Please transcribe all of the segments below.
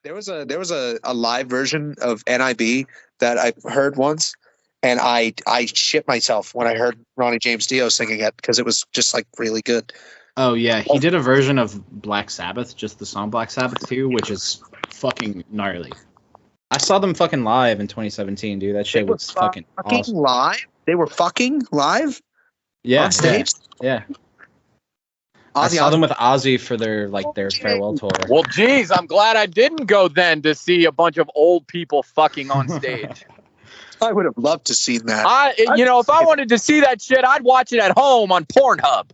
There was a live version of NIB that I heard once, and I shit myself when I heard Ronnie James Dio singing it because it was just like really good. Oh yeah, he did a version of Black Sabbath, just the song Black Sabbath 2, which is fucking gnarly. I saw them fucking live in 2017, dude. That shit was fucking awesome. Live. They were fucking live. Yeah, on stage. Yeah. I saw them with Ozzy for their farewell tour. Well, geez, I'm glad I didn't go then to see a bunch of old people fucking on stage. I would have loved to see that. If I wanted to see that shit, I'd watch it at home on Pornhub.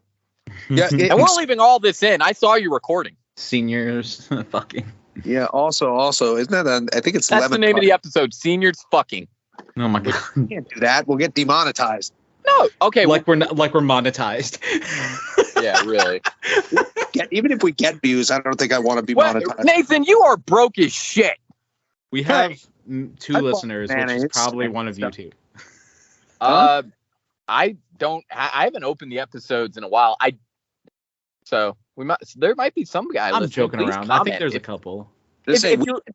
Yeah, and we're leaving all this in. I saw you recording. Seniors fucking. Yeah. Also, isn't that? I think it's. That's the name of the episode. Seniors fucking. Oh my god. We can't do that. We'll get demonetized. No. Okay. We're monetized. Yeah, really. Even if we get views, I don't think I want to be monetized. Nathan, you are broke as shit. We have 2 listeners, which is probably one of you two. I haven't opened the episodes in a while. There might be some guy. I'm joking around. I think there's a couple.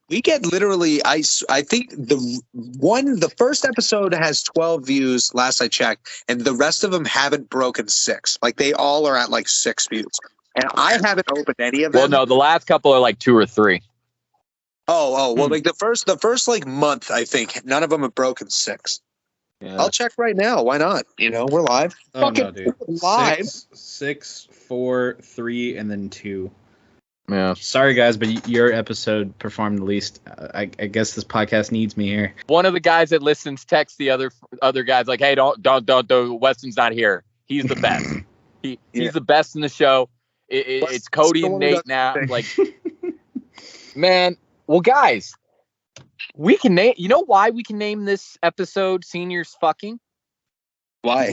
We get literally. I think the first episode has 12 views last I checked, and the rest of them haven't broken 6. Like they all are at like 6 views, and I haven't opened any of them. Well, no, the last couple are like 2 or 3. Well, like the first like month, I think none of them have broken 6. Yeah. I'll check right now. Why not? We're live. Oh no, dude. Live. 6, 4, 3, and then 2. Yeah. Sorry, guys, but your episode performed the least. I guess this podcast needs me here. One of the guys that listens texts the other guys like, "Hey, don't. Weston's not here. He's the best. He's the best in the show. It's Cody and Nate now. Like, man. Well, guys, we can name. You know why we can name this episode "Seniors Fucking"? Why?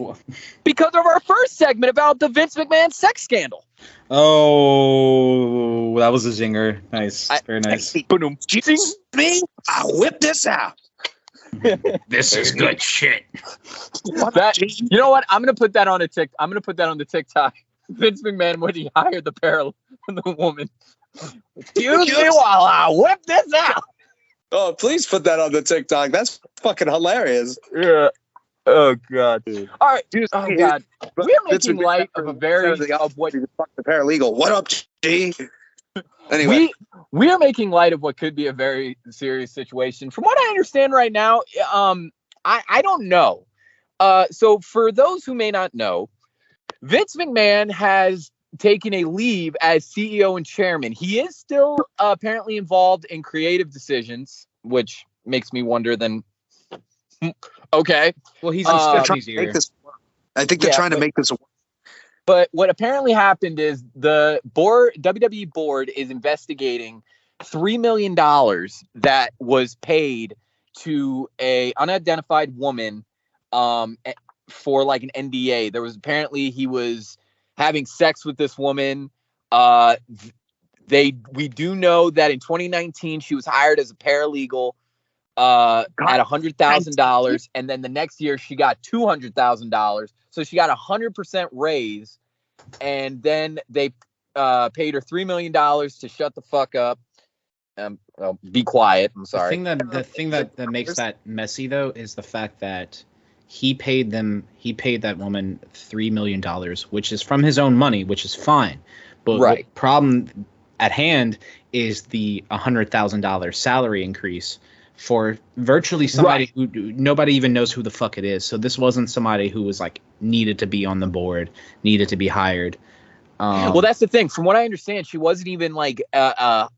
Because of our first segment about the Vince McMahon sex scandal. Oh, that was a zinger. Nice. Very nice. Me, I'll whip this out. This is good shit. You know what? I'm gonna put that on the TikTok. Vince McMahon when he hired the woman. Excuse me while I whip this out. Oh, please put that on the TikTok. That's fucking hilarious. Yeah. Oh god, dude. All right. Oh god. We're making light of what the paralegal. What up, G? Anyway, we are making light of what could be a very serious situation. From what I understand right now, I don't know. So for those who may not know, Vince McMahon has taken a leave as CEO and chairman. He is still apparently involved in creative decisions, which makes me wonder then. Okay. Well, he's trying to make this work. I think they're trying to make this work. But what apparently happened is the WWE board is investigating $3 million that was paid to a unidentified woman for like an NDA. There was apparently he was having sex with this woman. We do know that in 2019 she was hired as a paralegal at $100,000, and then the next year she got $200,000. So she got 100% raise, and then they paid her $3 million to shut the fuck up. Be quiet. I'm sorry. The thing that makes that messy though is the fact that he paid that woman $3 million, which is from his own money, which is fine. But the problem at hand is the $100,000 salary increase for virtually somebody who nobody even knows who the fuck it is. So this wasn't somebody who was like needed to be on the board, needed to be hired. Well, that's the thing. From what I understand, she wasn't even like I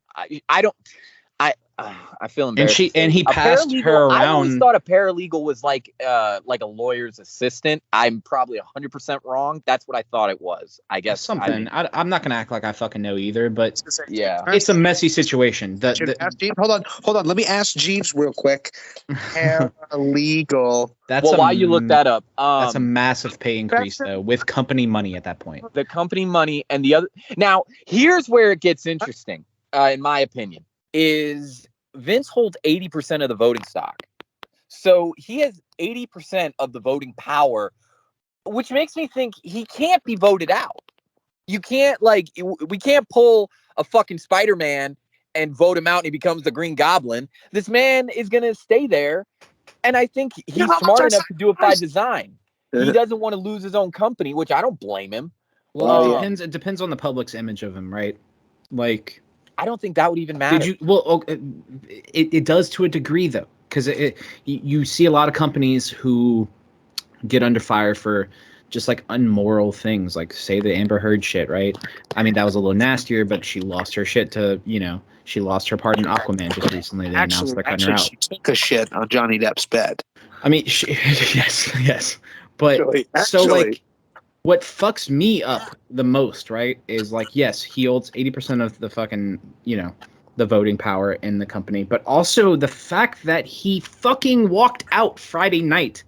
feel embarrassed. And he passed her around. I always thought a paralegal was like a lawyer's assistant. I'm probably 100% wrong. That's what I thought it was. I guess something. I'm not gonna act like I fucking know either, but yeah, it's a messy situation. Hold on. Let me ask Jeeves real quick. Paralegal. While you look that up, that's a massive pay increase though, with company money at that point. The company money and the other. Now, here's where it gets interesting, in my opinion. Is Vince holds 80% of the voting stock. So he has 80% of the voting power, which makes me think he can't be voted out. You can't we can't pull a fucking Spider-Man and vote him out and he becomes the Green Goblin, this man is going to stay there. And I think he's smart enough to do it by design. He doesn't want to lose his own company, which I don't blame him. Well, it depends on the public's image of him, right? Like, I don't think that would even matter. It does to a degree, though, because you see a lot of companies who get under fire for just like unmoral things, like say the Amber Heard shit, right? I mean, that was a little nastier, but she lost her shit to, she lost her part in Aquaman just recently. They announced they're cutting her out. She took a shit on Johnny Depp's bed. I mean, yes. But so like, what fucks me up the most, right, is like, yes, he holds 80% of the fucking, the voting power in the company, but also the fact that he fucking walked out Friday night.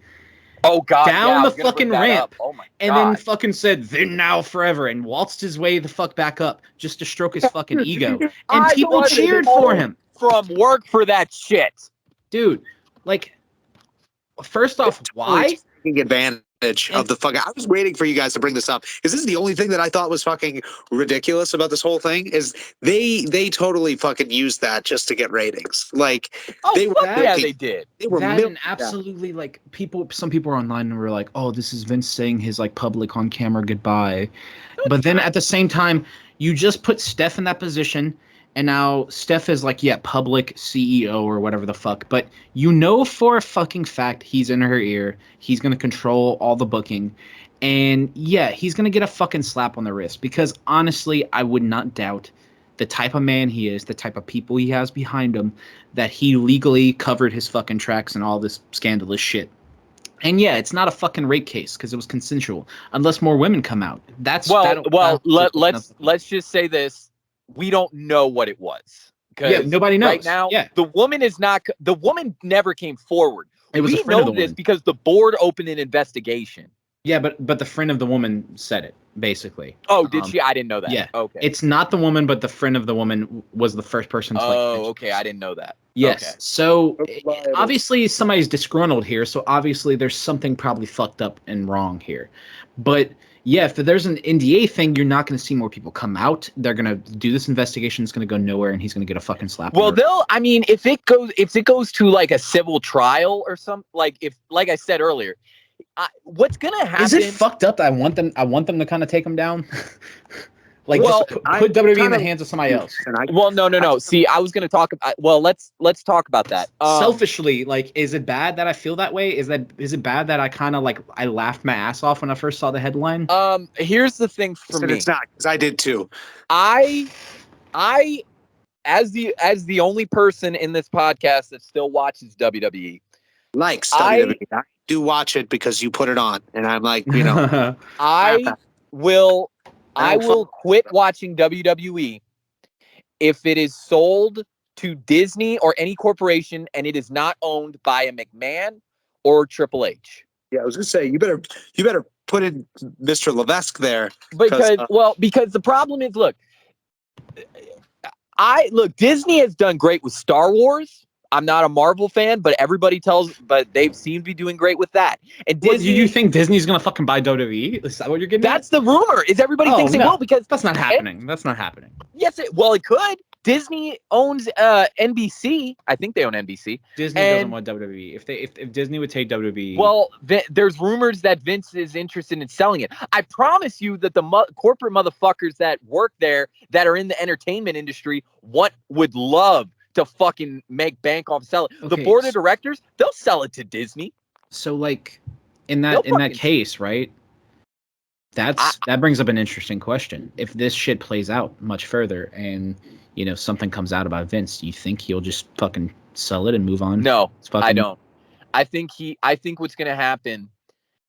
Oh God! Down the fucking ramp, oh my God. And then fucking said "then now forever" and waltzed his way the fuck back up just to stroke his fucking ego, and people cheered for him. From work for that shit, dude. Like, first off, why? Taking advantage of the fucking. I was waiting for you guys to bring this up. Is this the only thing that I thought was fucking ridiculous about this whole thing? Is they totally fucking used that just to get ratings? Like, they did. They were absolutely like people. Some people were online and were like, "Oh, this is Vince saying his like public on camera goodbye," but then at the same time, you just put Steph in that position. And now Steph is like, public CEO or whatever the fuck. But for a fucking fact he's in her ear. He's going to control all the booking. And he's going to get a fucking slap on the wrist. Because honestly, I would not doubt the type of man he is, the type of people he has behind him, that he legally covered his fucking tracks and all this scandalous shit. And it's not a fucking rape case because it was consensual. Unless more women come out. Let's just say this. We don't know what it was. Nobody knows. Right now, the woman never came forward. It was we a friend of the this woman. Because the board opened an investigation. Yeah, but the friend of the woman said it, basically. Oh, did she? I didn't know that. Yeah. Okay. It's not the woman, but the friend of the woman was the first person to okay. I didn't know that. Yes. Okay. So obviously somebody's disgruntled here, so obviously there's something probably fucked up and wrong here. But if there's an NDA thing, you're not going to see more people come out. They're going to do this investigation. It's going to go nowhere, and he's going to get a fucking slap. Well, if it goes to like a civil trial or something, like I said earlier, what's going to happen? Is it fucked up that I want them to kind of take him down? Like, put WWE in the hands of somebody else. No. See, I was going to talk about. Well, let's talk about that. Selfishly, like, is it bad that I feel that way? Is it bad that I kind of like I laughed my ass off when I first saw the headline? Here's the thing for me. It's not, because I did too. I, as the only person in this podcast that still watches WWE, likes WWE. I do watch it because you put it on, and I'm like, I will quit watching WWE if it is sold to Disney or any corporation and it is not owned by a McMahon or Triple H. Yeah, I was gonna say you better put in Mr. Levesque there because the problem is, Disney has done great with Star Wars. I'm not a Marvel fan, but they seem to be doing great with that. And Disney, do you think Disney's gonna fucking buy WWE? Is that what you're getting? That's the rumor. Is everybody thinks they will, because that's not happening. That's not happening. Yes, it could. Disney owns NBC. I think they own NBC. Disney doesn't want WWE. If Disney would take WWE, well, there's rumors that Vince is interested in selling it. I promise you that the corporate motherfuckers that work there, that are in the entertainment industry, would love to fucking make bank off sell it. Okay, the board of directors, they'll sell it to Disney. So like in that case, right? That brings up an interesting question. If this shit plays out much further and something comes out about Vince, do you think he'll just fucking sell it and move on? No, I don't. I think what's gonna happen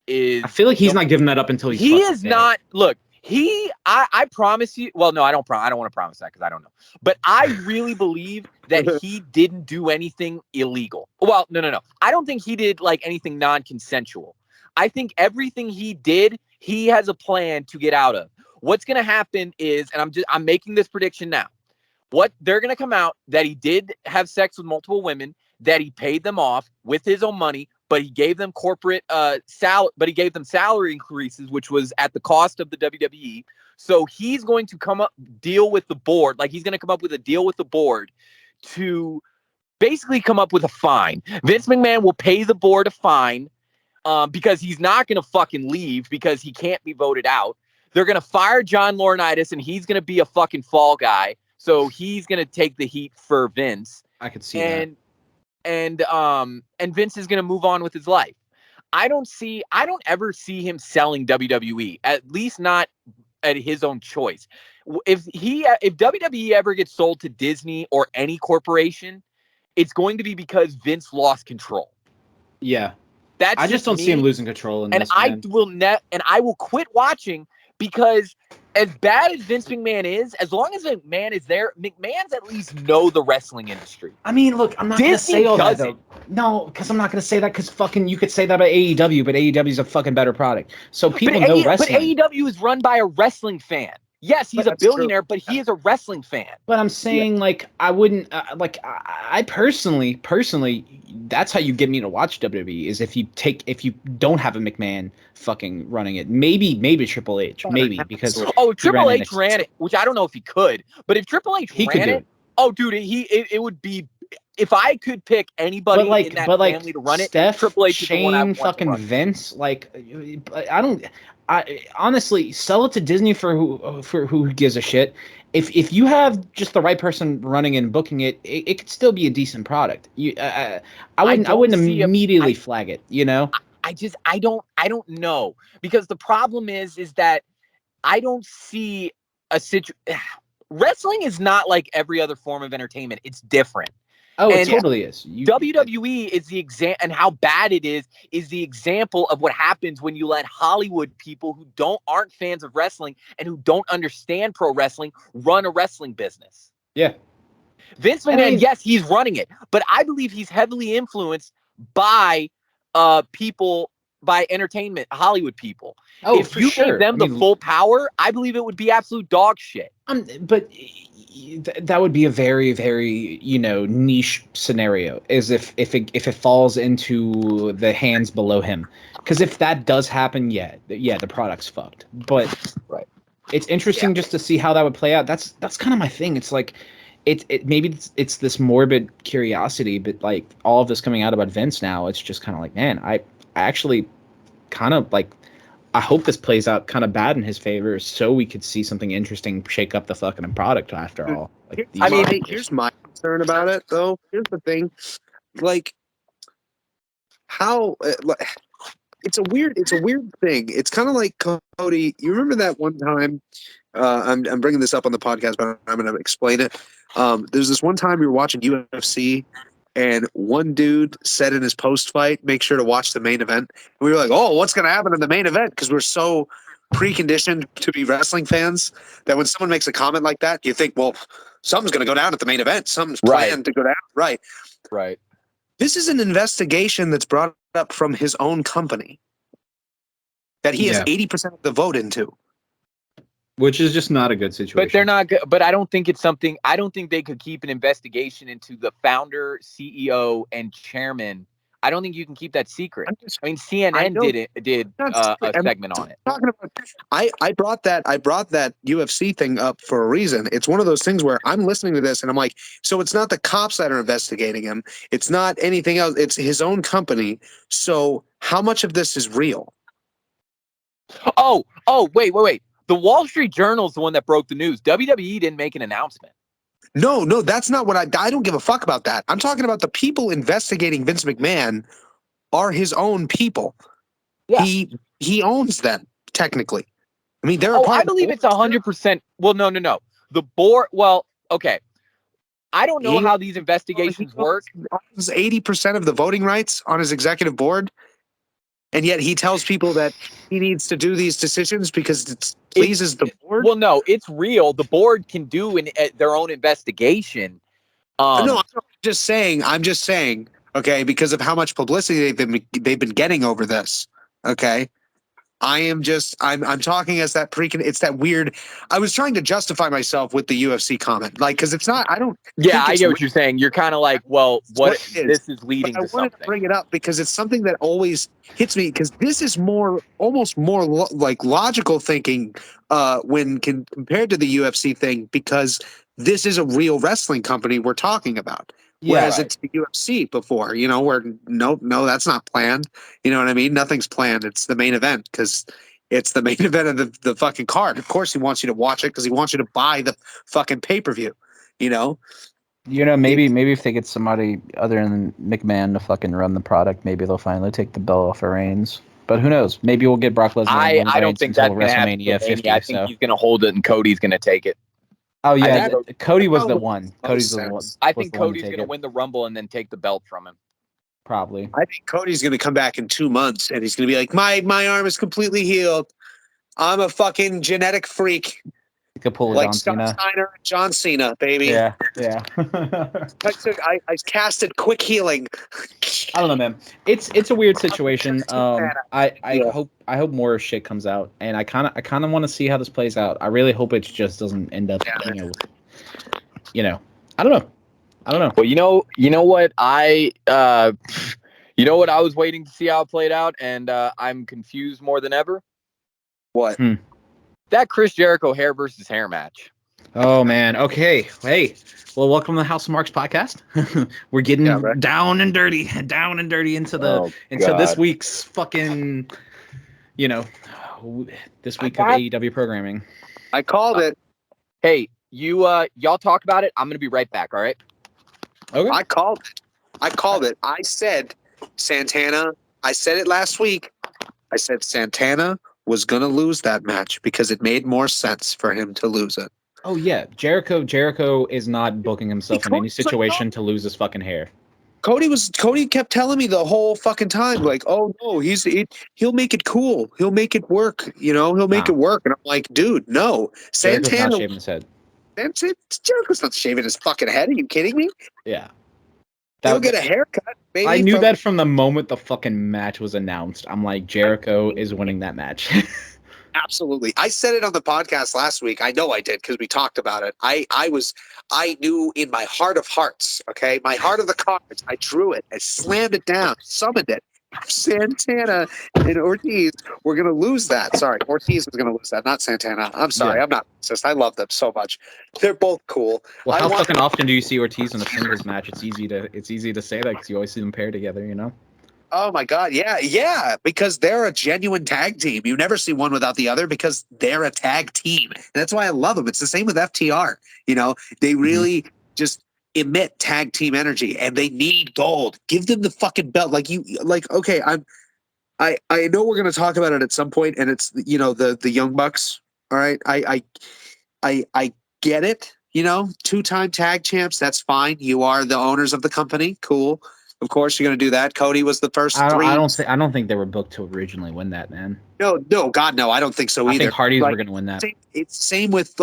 is, I feel like he's not giving that up until he is dead. Not. Look, I promise you. Well, no, I don't want to promise that because I don't know. But I really believe that he didn't do anything illegal. Well, no. I don't think he did like anything non-consensual. I think everything he did, he has a plan to get out of. What's going to happen is, and I'm making this prediction now. What they're going to come out that he did have sex with multiple women, that he paid them off with his own money, but he gave them corporate salary increases, which was at the cost of the WWE. So he's going to deal with the board. Like, he's going to come up with a deal with the board to basically come up with a fine. Vince McMahon will pay the board a fine because he's not going to fucking leave because he can't be voted out. They're going to fire John Laurinaitis, and he's going to be a fucking fall guy. So he's going to take the heat for Vince. I could see that. And Vince is going to move on with his life. I don't ever see him selling WWE, at least not at his own choice. If WWE ever gets sold to Disney or any corporation, it's going to be because Vince lost control. Yeah. I just don't see him losing control in this. And I will quit watching, because as bad as Vince McMahon is, as long as McMahon is there, McMahon's at least know the wrestling industry. I mean, look, I'm not going to say all that, though. No, because I'm not going to say that, because fucking you could say that about AEW, but AEW is a fucking better product. So people know wrestling. But AEW is run by a wrestling fan. Yes, he's a billionaire, but he is a wrestling fan. But I'm saying, like, I wouldn't, I personally, that's how you get me to watch WWE, is if you don't have a McMahon fucking running it. Maybe Triple H, because Triple H ran it, which I don't know if he could, but if Triple H ran it, oh, dude, it would be. If I could pick anybody in that family to run it, Steph, Triple H, Shane, fucking Vince, like, I honestly sell it to Disney for who gives a shit. If you have just the right person running and booking it, it could still be a decent product. I wouldn't immediately flag it, you know? I don't know, because the problem is that I don't see a situation. Wrestling is not like every other form of entertainment. It's different. Oh, it totally is. WWE is the example, and how bad it is the example of what happens when you let Hollywood people who aren't fans of wrestling and who don't understand pro wrestling run a wrestling business. Yeah. Vince McMahon, yes, he's running it, but I believe he's heavily influenced by people, by entertainment, Hollywood people. Oh, if you gave them the full power, I believe it would be absolute dog shit. But that would be a very, very, niche scenario, is if it falls into the hands below him. Because if that does happen, the product's fucked. But right. It's interesting just to see how that would play out. That's kind of my thing. It's like maybe it's this morbid curiosity, but like all of this coming out about Vince now, it's just kind of like, man, I actually kind of like, I hope this plays out kind of bad in his favor, so we could see something interesting shake up the fucking product after all. Like, here's my concern about it, though. Here's the thing, like, how it's a weird thing. It's kind of like, Cody. You remember that one time? I'm bringing this up on the podcast, but I'm going to explain it. There's this one time we were watching UFC, and one dude said in his post-fight, make sure to watch the main event. And we were like, oh, what's going to happen in the main event? Because we're so preconditioned to be wrestling fans that when someone makes a comment like that, you think, well, something's going to go down at the main event. Something's planned to go down. Right. Right. This is an investigation that's brought up from his own company that he has 80% of the vote into. Which is just not a good situation. But they're not good. But I don't think it's something. I don't think they could keep an investigation into the founder, CEO, and chairman. I don't think you can keep that secret. I mean, CNN did a segment on it. Talking about, I brought that UFC thing up for a reason. It's one of those things where I'm listening to this and I'm like, so it's not the cops that are investigating him. It's not anything else. It's his own company. So how much of this is real? Oh, wait. The Wall Street Journal is the one that broke the news. WWE didn't make an announcement. No, that's not what I don't give a fuck about that. I'm talking about the people investigating Vince McMahon are his own people. Yeah. He owns them, technically. I mean, they're I believe it's 100%. Well, no. The board, okay. I don't know how these investigations work. He owns 80% of the voting rights on his executive board. And yet he tells people that he needs to do these decisions because it pleases the board. Well, no, it's real. The board can do their own investigation. No, I'm just saying, okay, because of how much publicity they've been getting over this. Okay. I'm talking as that it's that weird. I was trying to justify myself with the UFC comment, like, because it's not. I don't. Yeah, I get what you're saying. You're kind of like, well, this is leading but I to wanted something. to bring it up because it's something that always hits me. Because this is almost more like logical thinking when compared to the UFC thing. Because this is a real wrestling company we're talking about. Yeah, Whereas right. it's the UFC before, where no, that's not planned. You know what I mean? Nothing's planned. It's the main event because it's the main event of the fucking card. Of course, he wants you to watch it because he wants you to buy the fucking pay-per-view. maybe if they get somebody other than McMahon to fucking run the product, maybe they'll finally take the belt off of Reigns. But who knows? Maybe we'll get Brock Lesnar and I don't Reigns think until that's going to happen. WrestleMania 50. I think he's going to hold it, and Cody's going to take it. Oh yeah, that- Cody was the probably one. makes Cody's the sense. one. I was think the one to Cody's take going to it. win the Rumble and then take the belt from him. Probably. I think Cody's going to come back in 2 months and he's going to be like, my arm is completely healed. I'm a fucking genetic freak. You could pull a Like John Scott Cena. Steiner and John Cena, baby. Yeah. I casted quick healing. I don't know, man. It's a weird situation. I Yeah. hope more shit comes out, and I kind of want to see how this plays out. I really hope it just doesn't end up, I don't know. Well, you know what I was waiting to see how it played out, and I'm confused more than ever. What? That Chris Jericho hair versus hair match. Oh man. Okay. Hey. Well, welcome to the House of Marks podcast. We're getting down and dirty into this week's fucking, this week of AEW programming. I called it. Hey, y'all talk about it. I'm gonna be right back. All right. Okay. I called it. I said Santana. I said it last week. I said Santana was gonna lose that match because it made more sense for him to lose it. Oh yeah, Jericho is not booking himself in any situation to lose his fucking hair. Cody kept telling me the whole fucking time, like, oh no, he'll make it cool. He'll make it work. He'll make it work. And I'm like, dude, no. Jericho's not shaving his head. Jericho's not shaving his fucking head. Are you kidding me? Yeah. He'll get a haircut. Maybe I knew that from the moment the fucking match was announced. I'm like, Jericho is winning that match. Absolutely. I said it on the podcast last week. I know I did because we talked about it. I knew in my heart of hearts, okay, my heart of the cards, I drew it. I slammed it down, summoned it. Santana and Ortiz were going to lose that. Sorry, Ortiz was going to lose that, not Santana. I'm sorry. Yeah. I'm not racist. I love them so much. They're both cool. Well, how fucking often do you see Ortiz in a singles match? It's easy to say that because you always see them paired together, Oh my God. Yeah. Because they're a genuine tag team. You never see one without the other because they're a tag team. And that's why I love them. It's the same with FTR. They really just emit tag team energy and they need gold. Give them the fucking belt. Okay, I know we're going to talk about it at some point and it's, the Young Bucks. All right. I get it. 2-time tag champs. That's fine. You are the owners of the company. Cool. Of course, you're going to do that. Cody was the first three. I don't think they were booked to originally win that, man. No, God, no. I don't think so either. I think Hardys were going to win that. It's same with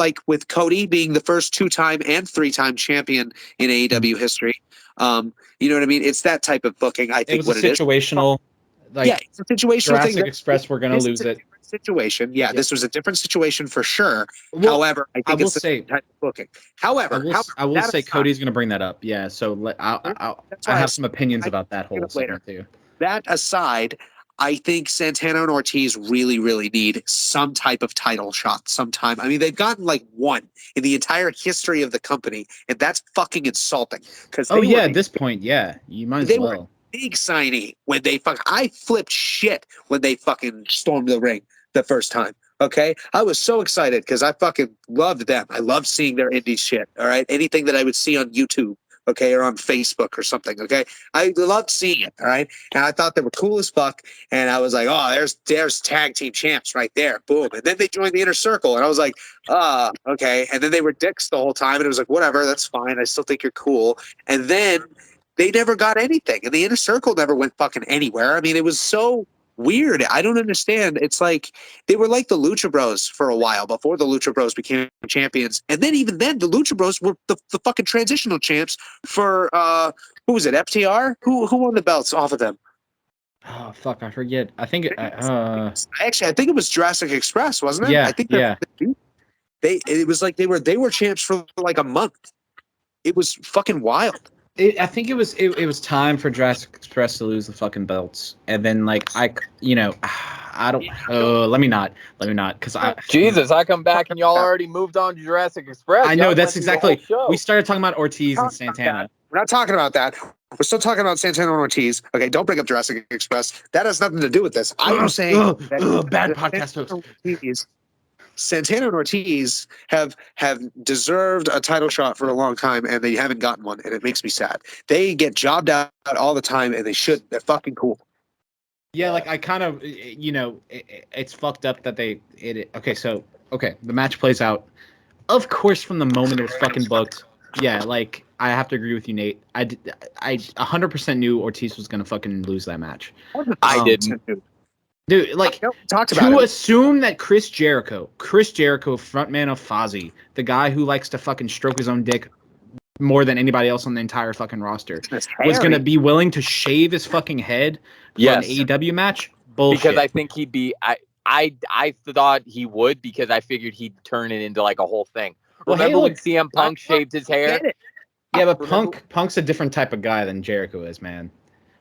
Cody being the first 2-time and 3-time champion in AEW history. You know what I mean? It's that type of booking. I think it was situational. It's a situational Jurassic thing. Express, we're going to lose it. Situation. Yeah, this was a different situation for sure. Well, however, I think it's the same type of booking. However, I will say Cody's going to bring that up. Yeah, so I have some opinions about that whole segment too. That aside, I think Santana and Ortiz really, really need some type of title shot sometime. I mean, they've gotten like one in the entire history of the company, and that's fucking insulting. At this point, yeah, you might as well. Big signing when they I flipped shit when they fucking stormed the ring the first time. Okay. I was so excited because I fucking loved them. I loved seeing their indie shit. All right. Anything that I would see on YouTube. Okay. Or on Facebook or something. Okay. I loved seeing it. All right. And I thought they were cool as fuck. And I was like, oh, there's tag team champs right there. Boom. And then they joined the Inner Circle. And I was like, okay. And then they were dicks the whole time. And it was like, whatever, that's fine. I still think you're cool. And then they never got anything. And the Inner Circle never went fucking anywhere. I mean, it was so weird. I don't understand. It's like they were like the Lucha Bros for a while before the Lucha Bros became champions. And then even then, the Lucha Bros were the fucking transitional champs for, who was it, FTR? Who won the belts off of them? Oh fuck, I forget. I think Actually, I think it was Jurassic Express, wasn't it? I yeah, think yeah. it was like they were champs for like a month. It was fucking wild. I think it was time for Jurassic Express to lose the fucking belts, and then like I don't. Let me not, because Jesus, I come back and y'all already moved on to Jurassic Express. I know Y'all that's went through the whole exactly. show. We started talking about Ortiz and Santana. We're not talking about that. We're still talking about Santana and Ortiz. Okay, don't bring up Jurassic Express. That has nothing to do with this. I'm saying bad podcast host. Santana and Ortiz have deserved a title shot for a long time, and they haven't gotten one, and it makes me sad. They get jobbed out all the time, and they should. They're fucking cool. Yeah, like I kind of, it's fucked up that okay, the match plays out. Of course, from the moment it was fucking booked, yeah, like I have to agree with you, Nate. I 100% knew Ortiz was gonna fucking lose that match. I didn't. Dude, like talked about it. Assume that Chris Jericho, frontman of Fozzy, the guy who likes to fucking stroke his own dick more than anybody else on the entire fucking roster, was going to be willing to shave his fucking head for an AEW match? Bullshit. Because I think he'd be. I thought he would, because I figured he'd turn it into like a whole thing. Well, Remember when CM Punk shaved his hair? Yeah, but Punk's a different type of guy than Jericho is, man.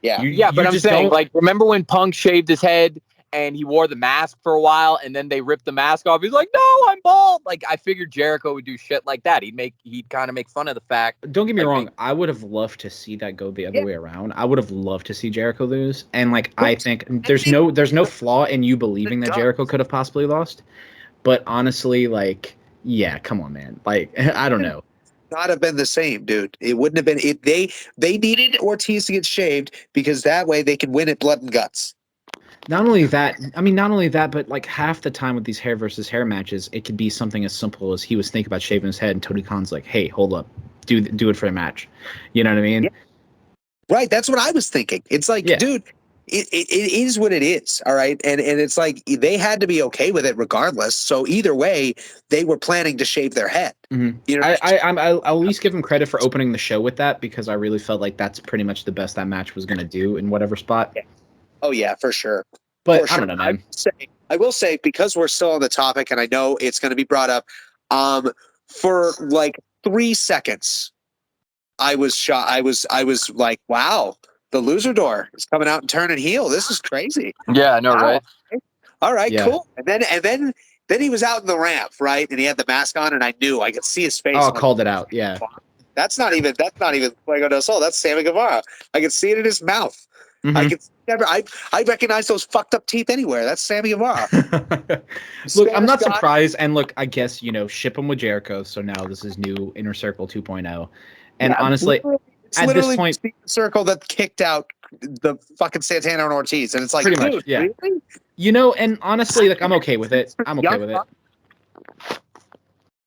Yeah, but I'm saying, like, remember when Punk shaved his head and he wore the mask for a while, and then they ripped the mask off? He's like, "No, I'm bald." Like, I figured Jericho would do shit like that. He'd kind of make fun of the fact. Don't get me wrong. I would have loved to see that go the other way around. I would have loved to see Jericho lose, and like I think there's no flaw in you believing that Jericho could have possibly lost. But honestly, like, yeah, come on, man. Like, I don't know. Not have been the same, dude. It wouldn't have been. They needed Ortiz to get shaved because that way they can win at blood and guts. Not only that, but like half the time with these hair versus hair matches, it could be something as simple as he was thinking about shaving his head, and Tony Khan's like, "Hey, hold up, do it for a match." You know what I mean? Yeah. Right. That's what I was thinking. It's like, dude, it is what it is. All right. And it's like they had to be okay with it regardless. So either way, they were planning to shave their head. Mm-hmm. You know, I'll at least give him credit for opening the show with that, because I really felt like that's pretty much the best that match was going to do in whatever spot. Yeah. Oh yeah, for sure. But for sure. I don't know, man. I will say, because we're still on the topic, and I know it's going to be brought up, for like 3 seconds, I was shocked. I was like, wow, the loser door is coming out and turning heel. This is crazy. Yeah, I know, wow. Right? All right, cool. And then he was out in the ramp, right? And he had the mask on, and I could see his face. Oh, I called it out. Yeah. That's not even Fuego del Sol. That's Sammy Guevara. I could see it in his mouth. Mm-hmm. I recognize those fucked up teeth anywhere. That's Sammy Guevara. Look, I'm not surprised. And look, I guess, ship him with Jericho. So now this is new Inner Circle 2.0. And honestly, at this point, the Circle that kicked out the fucking Santana and Ortiz. And it's like, pretty much, yeah. Really? And honestly, like, I'm okay with it. I'm okay with it.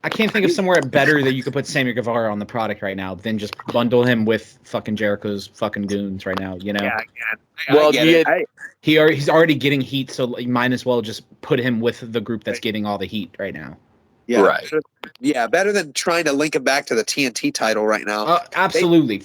I can't think of somewhere better that you could put Sammy Guevara on the product right now than just bundle him with fucking Jericho's fucking goons right now, Yeah, well, he's already getting heat, so you might as well just put him with the group that's getting all the heat right now. Yeah, right. Yeah, better than trying to link him back to the TNT title right now. Absolutely.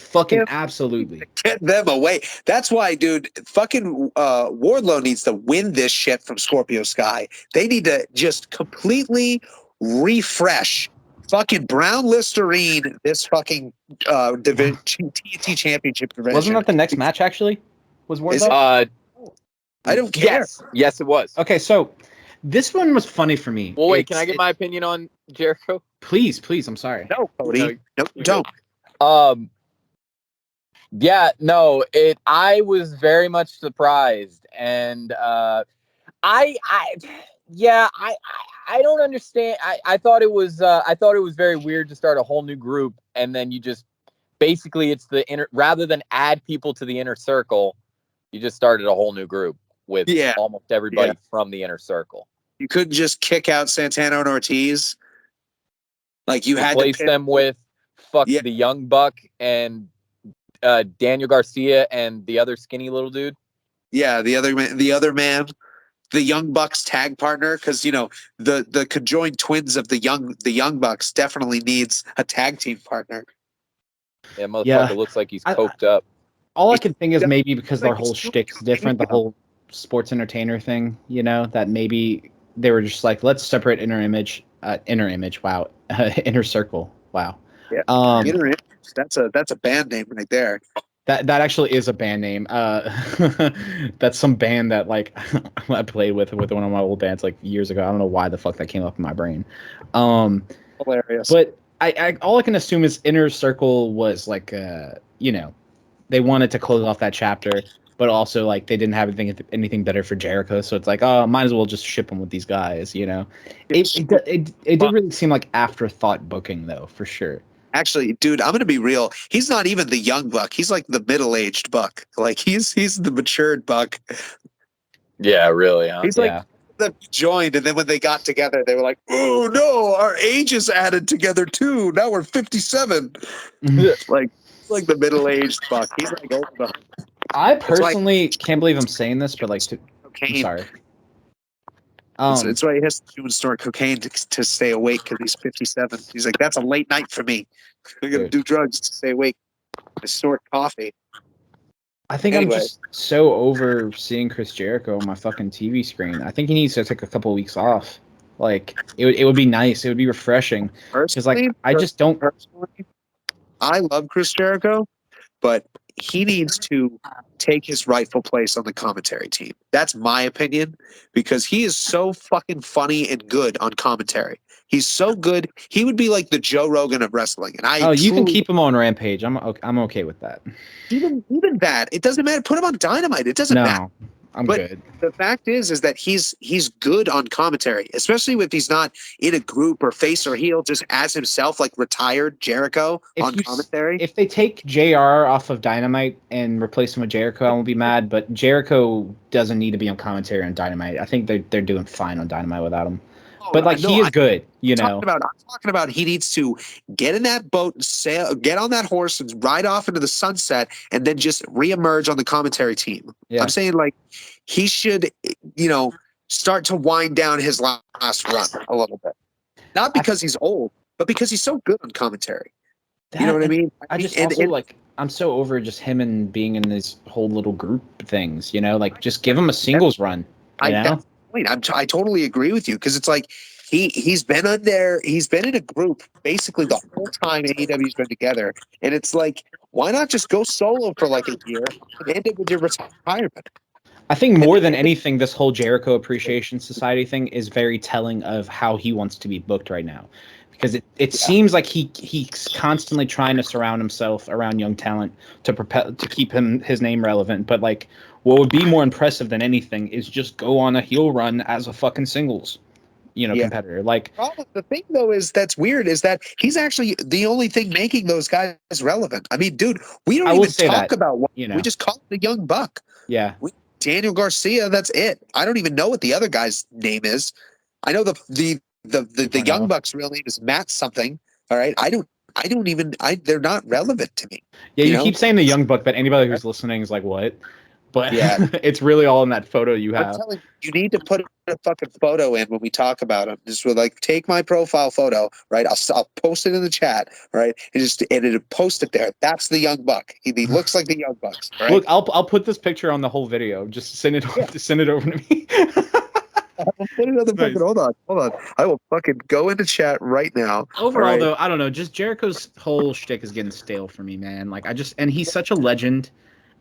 Absolutely. Get them away. That's why, dude, fucking Wardlow needs to win this shit from Scorpio Sky. They need to just completely refresh fucking Brown Listerine this fucking TNT championship division. Wasn't that the next match, actually? Was Wardlow? I don't care. Yes, it was. Okay, so this one was funny for me. Well, wait, can I get my opinion on Jericho? Please, I'm sorry. No, Cody. No, don't. Yeah, no, I was very much surprised, and I don't understand. I thought it was very weird to start a whole new group, and then you just basically it's the inner, rather than add people to the Inner Circle, you just started a whole new group with almost everybody from the Inner Circle. You couldn't just kick out Santana and Ortiz. Like you had to replace them with the Young Buck and Daniel Garcia and the other skinny little dude. Yeah, the other man. The Young Bucks tag partner, because the conjoined twins of the Young Bucks definitely needs a tag team partner. Yeah, motherfucker looks like he's coked up. all I can think is maybe because their whole shtick's different, the whole sports entertainer thing, you know, that maybe they were just like, let's separate inner image, wow, inner circle, wow. Yeah, inner image. That's a band name right there. That actually is a band name. That's some band that like I played with one of my old bands like years ago. I don't know why the fuck that came up in my brain. Hilarious. But I all I can assume is Inner Circle was like you know, they wanted to close off that chapter, but also like they didn't have anything better for Jericho, so it's like, oh, might as well just ship him with these guys, you know. It did really seem like afterthought booking though, for sure. Actually, dude, I'm gonna be real. He's not even the young buck. He's like the middle-aged buck. Like he's the matured buck. Yeah, really. Huh? He's like them joined, and then when they got together, they were like, "Oh no, our age is added together too. Now we're 57." like the middle-aged buck. He's like old enough. I personally can't believe I'm saying this, but like, I'm sorry. It's why he has to do and snort cocaine to stay awake because he's 57. He's like, that's a late night for me. I'm gonna do drugs to stay awake. I snort coffee. I think I'm just so over seeing Chris Jericho on my fucking TV screen. I think he needs to take a couple of weeks off. Like it would be nice. It would be refreshing. Because like I just don't. Personally, I love Chris Jericho, but he needs to take his rightful place on the commentary team. That's my opinion, because he is so fucking funny and good on commentary. He's so good. He would be like the Joe Rogan of wrestling. And you can keep him on Rampage. I'm okay with that. Even that, it doesn't matter. Put him on Dynamite. It doesn't matter. I'm good. The fact is that he's good on commentary, especially if he's not in a group or face or heel, just as himself, like retired Jericho on commentary. If they take JR off of Dynamite and replace him with Jericho, I won't be mad. But Jericho doesn't need to be on commentary on Dynamite. I think they're doing fine on Dynamite without him. But like he is good, you know. I'm talking about he needs to get in that boat and sail, get on that horse and ride off into the sunset, and then just reemerge on the commentary team. Yeah. I'm saying like he should, start to wind down his last run a little bit. Not because he's old, but because he's so good on commentary. You know what I mean? I'm so over just him and being in these whole little group things. You know, like just give him a singles run. I totally agree with you, because it's like he's been on there. He's been in a group basically the whole time AEW's been together, and it's like, why not just go solo for like a year and end it with your retirement? I think more than anything, this whole Jericho Appreciation Society thing is very telling of how he wants to be booked right now, because it seems like he's constantly trying to surround himself around young talent to keep his name relevant, but like. What would be more impressive than anything is just go on a heel run as a fucking singles, competitor. Like the thing though that's weird is that he's actually the only thing making those guys relevant. I mean, dude, we don't even talk about what we just call it the Young Buck. Yeah, Daniel Garcia. That's it. I don't even know what the other guy's name is. I know the Young Buck's real name is Matt something. All right, they're not relevant to me. Yeah, you keep saying the Young Buck, but anybody who's listening is like, what? But yeah, it's really all in that photo you have. I'm telling you need to put a fucking photo in when we talk about him. Just with like, take my profile photo, right? I'll post it in the chat, right? And it'll post it there. That's the Young Buck. He looks like the Young Bucks. Right? Look, I'll put this picture on the whole video. Just send it over to me. I'll put it on the fucking. Hold on. I will fucking go into chat right now. Overall, though, I don't know. Just Jericho's whole shtick is getting stale for me, man. Like and he's such a legend.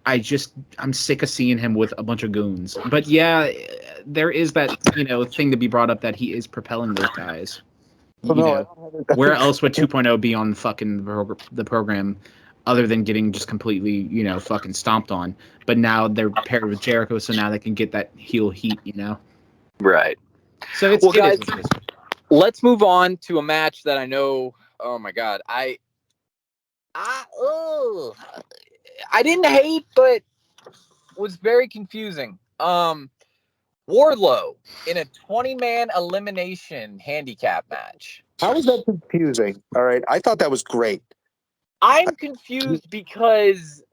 I'm sick of seeing him with a bunch of goons. But yeah, there is that, thing to be brought up that he is propelling those guys. Where else would 2.0 be on fucking the program other than getting just completely, fucking stomped on? But now they're paired with Jericho, so now they can get that heel heat, Right. So guys, let's move on to a match that I know. Oh my God, I didn't hate, but was very confusing. Wardlow in a 20-man elimination handicap match. How was that confusing? All right, I thought that was great. I'm confused because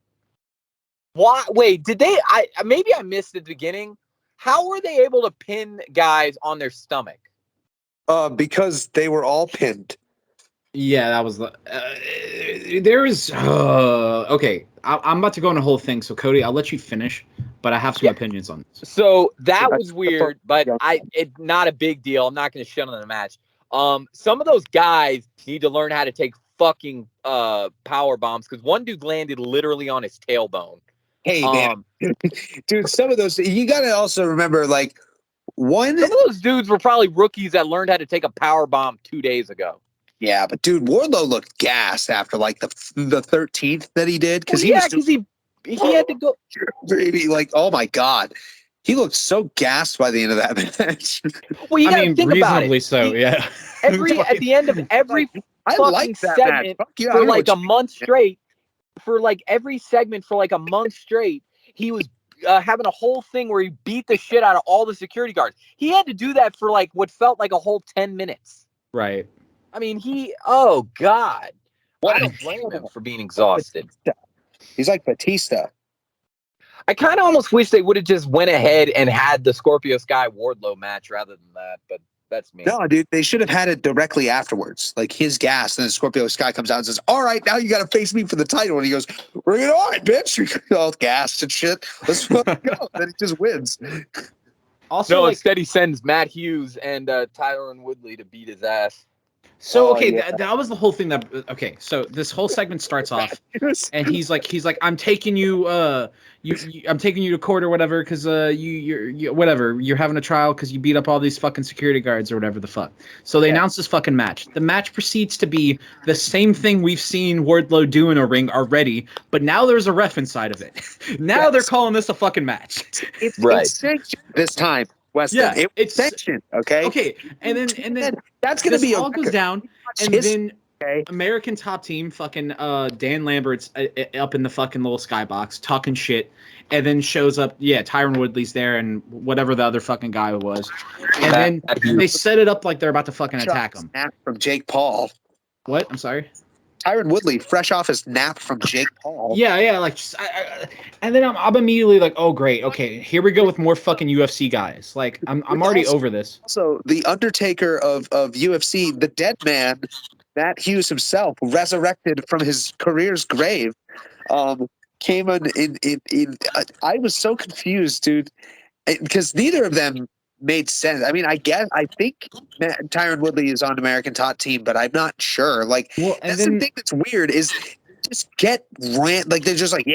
why? Wait, did they? Maybe I missed the beginning. How were they able to pin guys on their stomach? Because they were all pinned. Yeah, that was the. There is okay. I'm about to go on a whole thing. So Cody, I'll let you finish, but I have some opinions on this. So that was weird, but it's not a big deal. I'm not going to shit on the match. Some of those guys need to learn how to take fucking power bombs because one dude landed literally on his tailbone. Hey man, dude, some of those you got to also remember like some of those dudes were probably rookies that learned how to take a power bomb 2 days ago. Yeah, but dude, Wardlow looked gassed after like the 13th that he did because he had to go. Like, oh my god, he looked so gassed by the end of that match. Well, you gotta think about it. Reasonably so, yeah. At the end of every fucking segment for like a month straight, for like every segment for like a month straight, he was having a whole thing where he beat the shit out of all the security guards. He had to do that for like what felt like a whole 10 minutes. Right. I mean, oh God. I don't blame him for being exhausted. He's like Batista. I kind of almost wish they would have just went ahead and had the Scorpio Sky Wardlow match rather than that, but that's me. No, dude, they should have had it directly afterwards. Like his gas, and then Scorpio Sky comes out and says, all right, now you got to face me for the title. And he goes, bring it on, bitch. You're all gassed and shit. Let's fucking go. Then he just wins. Also, no, instead he sends Matt Hughes and Tyron Woodley to beat his ass. So that was the whole thing. So this whole segment starts off, and he's like, I'm taking you, I'm taking you to court or whatever, because you're having a trial because you beat up all these fucking security guards or whatever the fuck. So they announce this fucking match. The match proceeds to be the same thing we've seen Wardlow do in a ring already, but now there's a ref inside of it. Now they're calling this a fucking match. It's sanctioned this time. Weston. Yeah, it's sanctioned. Okay, and then that's gonna be all goes down, and then American Top Team, fucking Dan Lambert's up in the fucking little skybox talking shit, and then shows up. Yeah, Tyron Woodley's there, and whatever the other fucking guy was, and then they set it up like they're about to fucking attack him. From Jake Paul. What? I'm sorry. Tyron Woodley, fresh off his nap from Jake Paul. Yeah, like, and then I'm immediately like, oh great, okay, here we go with more fucking UFC guys. Like, I'm already over this. Also, the Undertaker of UFC, the dead man, Matt Hughes himself, resurrected from his career's grave, came in. I was so confused, dude, because neither of them made sense. I mean, I think Tyron Woodley is on American Top Team, but I'm not sure. Like, that's the thing that's weird is just like they're just like,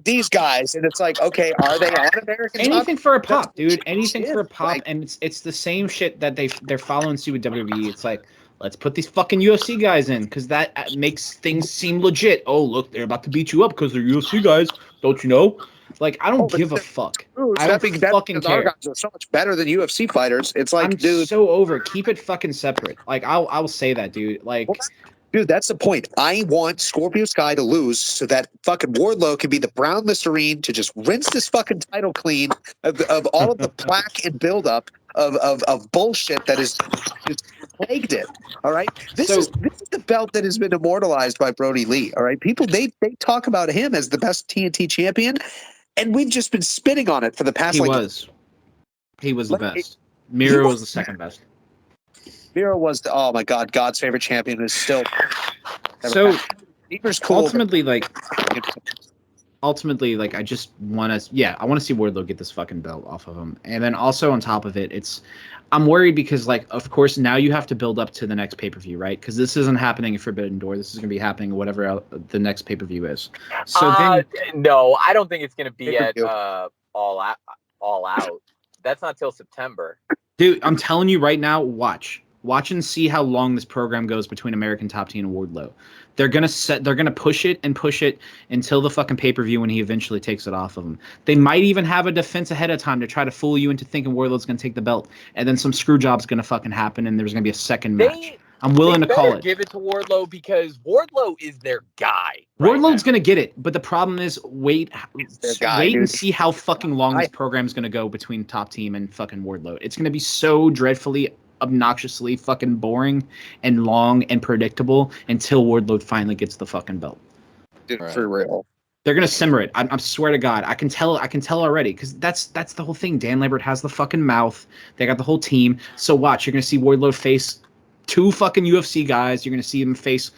these guys, and it's like, okay, are they on American Top? Anything for a pop, dude. Anything for a pop, like, and it's the same shit that they're following suit with WWE. It's like, let's put these fucking UFC guys in because that makes things seem legit. Oh, look, they're about to beat you up because they're UFC guys. Don't you know? Like, I don't give a fuck. I don't fucking care. Our guys are so much better than UFC fighters. It's like, I'm so over it. Keep it fucking separate. Like, I'll say that, dude. Like, dude, that's the point. I want Scorpio Sky to lose so that fucking Wardlow can be the Brown Listerine to just rinse this fucking title clean of all of the plaque and buildup of bullshit that is just plagued it. All right, this is the belt that has been immortalized by Brody Lee. All right, people they talk about him as the best TNT champion. And we've just been spitting on it for the past. He was the best. Miro was the second best. Miro was oh my god, God's favorite champion is still. So cool, ultimately, I just want to. I want to see Wardlow get this fucking belt off of him, and then also on top of it, I'm worried because, like, of course, now you have to build up to the next pay-per-view, right? Because this isn't happening at Forbidden Door. This is going to be happening whatever the next pay-per-view is. So no, I don't think it's going to be at All Out. That's not till September. Dude, I'm telling you right now, watch and see how long this program goes between American Top Team and Wardlow. They're gonna push it until the fucking pay-per-view when he eventually takes it off of him. They might even have a defense ahead of time to try to fool you into thinking Wardlow's gonna take the belt, and then some screw job's gonna fucking happen, and there's gonna be a second match. I'm willing to call it. Give it to Wardlow because Wardlow is their guy. Wardlow's gonna get it, but the problem is wait and see how fucking long this program's gonna go between Top Team and fucking Wardlow. It's gonna be so dreadfully, obnoxiously fucking boring and long and predictable until Wardlow finally gets the fucking belt. Dude, for real. They're gonna simmer it. I swear to God, I can tell already because that's the whole thing. Dan Lambert has the fucking mouth. They got the whole team. So watch, you're gonna see Wardlow face two fucking UFC guys. You're gonna see him face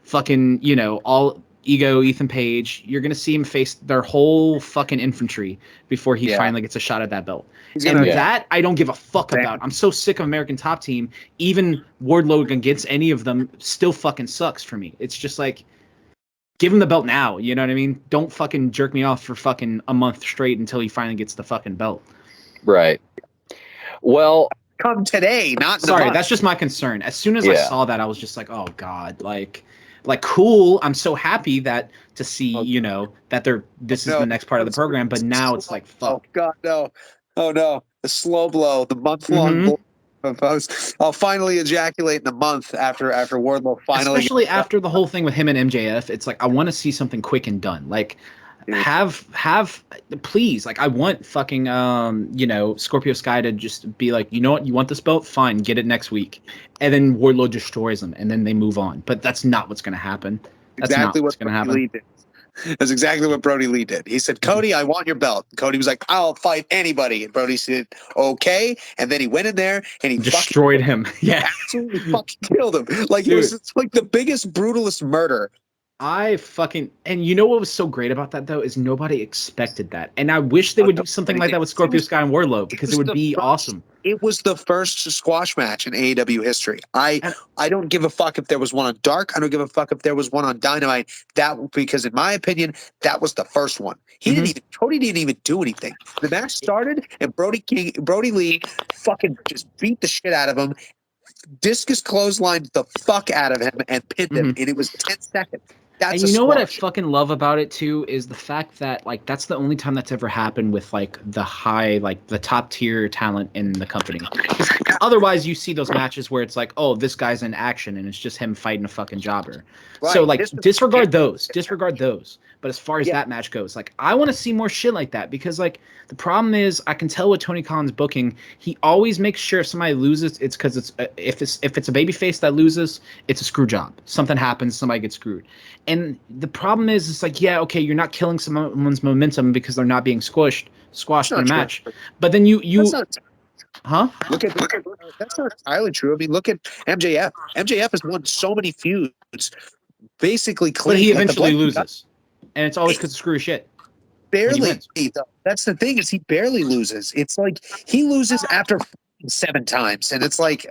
fucking all Ego, Ethan Page. You're gonna see him face their whole fucking infantry before he finally gets a shot at that belt. That I don't give a fuck about. I'm so sick of American Top Team. Even Wardlow against any of them still fucking sucks for me. It's just like, give him the belt now. You know what I mean? Don't fucking jerk me off for fucking a month straight until he finally gets the fucking belt. Right. Well, come today, not sorry. That's just my concern. As soon as I saw that, I was just like, oh god, like cool. I'm so happy that to see, you know, that this is the next part of the program. But now it's like, fuck. Oh god, no. Oh no, the slow blow, the month-long. I'll finally ejaculate in a month after Wardlow finally. Especially after the whole thing with him and MJF, it's like I want to see something quick and done. Like, have please, like I want fucking you know, Scorpio Sky to just be like, you know what, you want this belt, fine, get it next week, and then Wardlow destroys them, and then they move on. But that's not what's going to happen. That's exactly what's going to happen. That's exactly what Brody Lee did. He said, Cody, I want your belt. Cody was like, I'll fight anybody. And Brody said, okay. And then he went in there and he destroyed him. Yeah. Absolutely fucking killed him. Like, it was like the biggest, brutalist murder. And you know what was so great about that though is nobody expected that, and I wish they would do something like that with Scorpio Sky and Wardlow, because it would be awesome. It was the first squash match in AEW history. I don't give a fuck if there was one on Dark. I don't give a fuck if there was one on Dynamite. Because in my opinion, that was the first one. Cody didn't even do anything. The match started and Brody Lee fucking just beat the shit out of him, discus clotheslined the fuck out of him, and pinned him, and it was 10 seconds. And you know what I fucking love about it too is the fact that like that's the only time that's ever happened with like the high, like the top tier talent in the company. Otherwise, you see those matches where it's like, oh, this guy's in action and it's just him fighting a fucking jobber. Right. So like disregard those. But as far as that match goes, like I want to see more shit like that, because like the problem is I can tell with Tony Khan's booking, he always makes sure if somebody loses, it's because it's if it's a babyface that loses, it's a screw job. Something happens, somebody gets screwed. And the problem is, it's like, yeah, okay, you're not killing someone's momentum because they're not being squashed in a match. But then you Look at that's not entirely true. I mean, look at MJF. MJF has won so many feuds, basically clean. But he eventually loses. And it's always because of screw shit. Barely. That's the thing, is he barely loses. It's like he loses after 7 times, and it's like.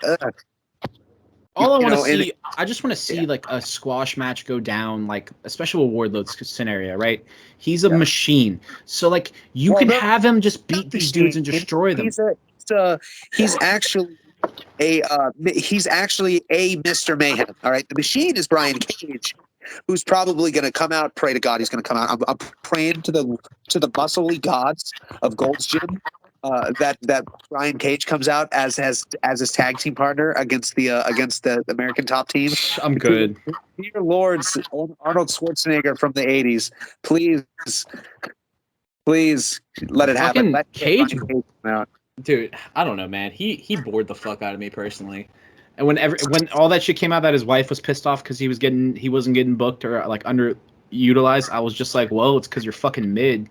All I want to see, I just want to see like a squash match go down, like especially with Wardlow's scenario, right? He's a machine, so like you can have him just beat these dudes and destroy them. He's actually a Mr. Mayhem. All right, the Machine is Brian Cage, who's probably going to come out. Pray to God he's going to come out. I'm praying to the muscly gods of Gold's Gym that Brian Cage comes out as his tag team partner against the American Top Team. I'm good. Dear Lords, Arnold Schwarzenegger from the 80s, please let it happen. Let Cage come out. Dude, I don't know, man. He bored the fuck out of me personally. And when all that shit came out that his wife was pissed off because he wasn't getting booked or like underutilized, I was just like, well, it's because you're fucking mid.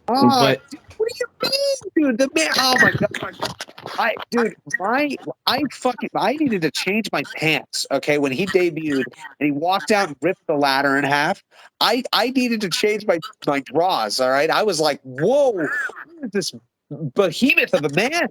But what do you mean, dude? Oh my god! I needed to change my pants. Okay, when he debuted and he walked out and ripped the ladder in half, I needed to change my drawers. All right, I was like, whoa, what is this behemoth of a man?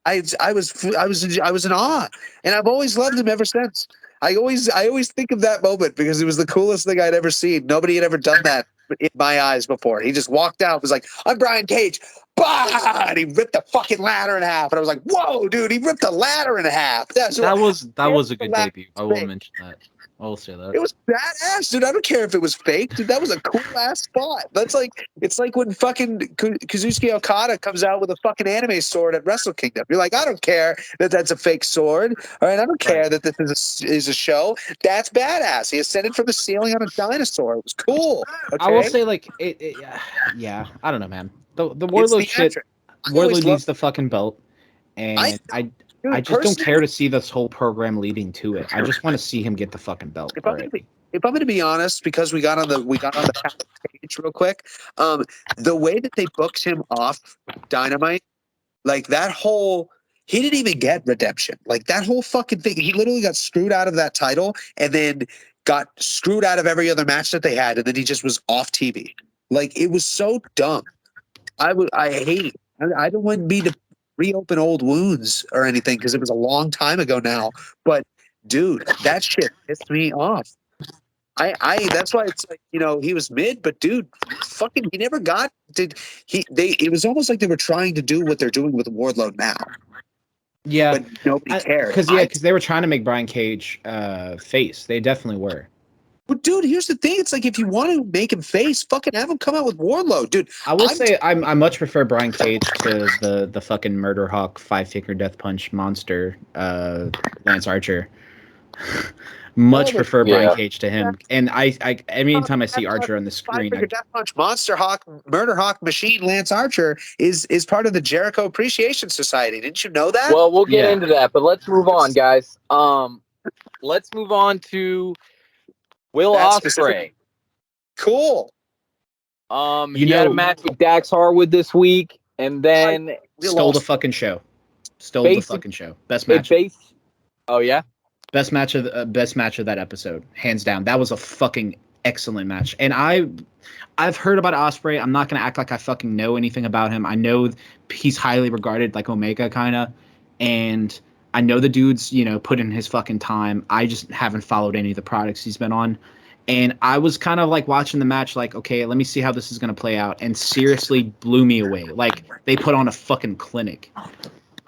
I was in awe, and I've always loved him ever since. I always think of that moment because it was the coolest thing I'd ever seen. Nobody had ever done that in my eyes before. He just walked out, was like, "I'm Brian Cage," bah! And he ripped the fucking ladder in half, and I was like, "Whoa, dude! He ripped the ladder in half." That was a good debut. I will mention that. I'll say that. It was badass, dude. I don't care if it was fake, dude. That was a cool ass spot. It's like when fucking Kazuchika Okada comes out with a fucking anime sword at Wrestle Kingdom. You're like, I don't care that that's a fake sword. All right, I don't care that this is a show. That's badass. He ascended from the ceiling on a dinosaur. It was cool. Okay? I will say, like, yeah. I don't know, man. The Wardlow shit. Wardlow needs the fucking belt, and I just don't care to see this whole program leading to it. I just want to see him get the fucking belt. If I'm going to be honest, because we got on the page real quick, the way that they booked him off Dynamite, like that whole, he didn't even get redemption. Like that whole fucking thing, he literally got screwed out of that title, and then got screwed out of every other match that they had, and then he just was off TV. Like, it was so dumb. I hate it. I don't want me to reopen old wounds or anything because it was a long time ago now. But dude, that shit pissed me off. I that's why it's like, he was mid, but dude, fucking he never got did he they it was almost like they were trying to do what they're doing with Wardlow now. Yeah. But nobody cared. Because they were trying to make Brian Cage face. They definitely were. But dude, here's the thing. It's like, if you want to make him face, fucking have him come out with Wardlow, dude. I will say I much prefer Brian Cage to the fucking Murder Hawk 5-finger death punch monster Lance Archer. Much prefer Brian Cage to him. And I anytime I see Archer on the screen, Death Punch Monster Hawk Murder Hawk Machine Lance Archer is part of the Jericho Appreciation Society. Didn't you know that? Well, we'll get into that, but let's move on, guys. Let's move on to Will Ospreay. Cool. He had a match with Dax Harwood this week, and then stole the fucking show. Best match. Oh yeah. Best match of that episode, hands down. That was a fucking excellent match. And I've heard about Ospreay. I'm not gonna act like I fucking know anything about him. I know he's highly regarded, like Omega kind of, and I know the dude's put in his fucking time. I just haven't followed any of the products he's been on. And I was kind of like watching the match like, okay, let me see how this is going to play out. And seriously blew me away. Like, they put on a fucking clinic.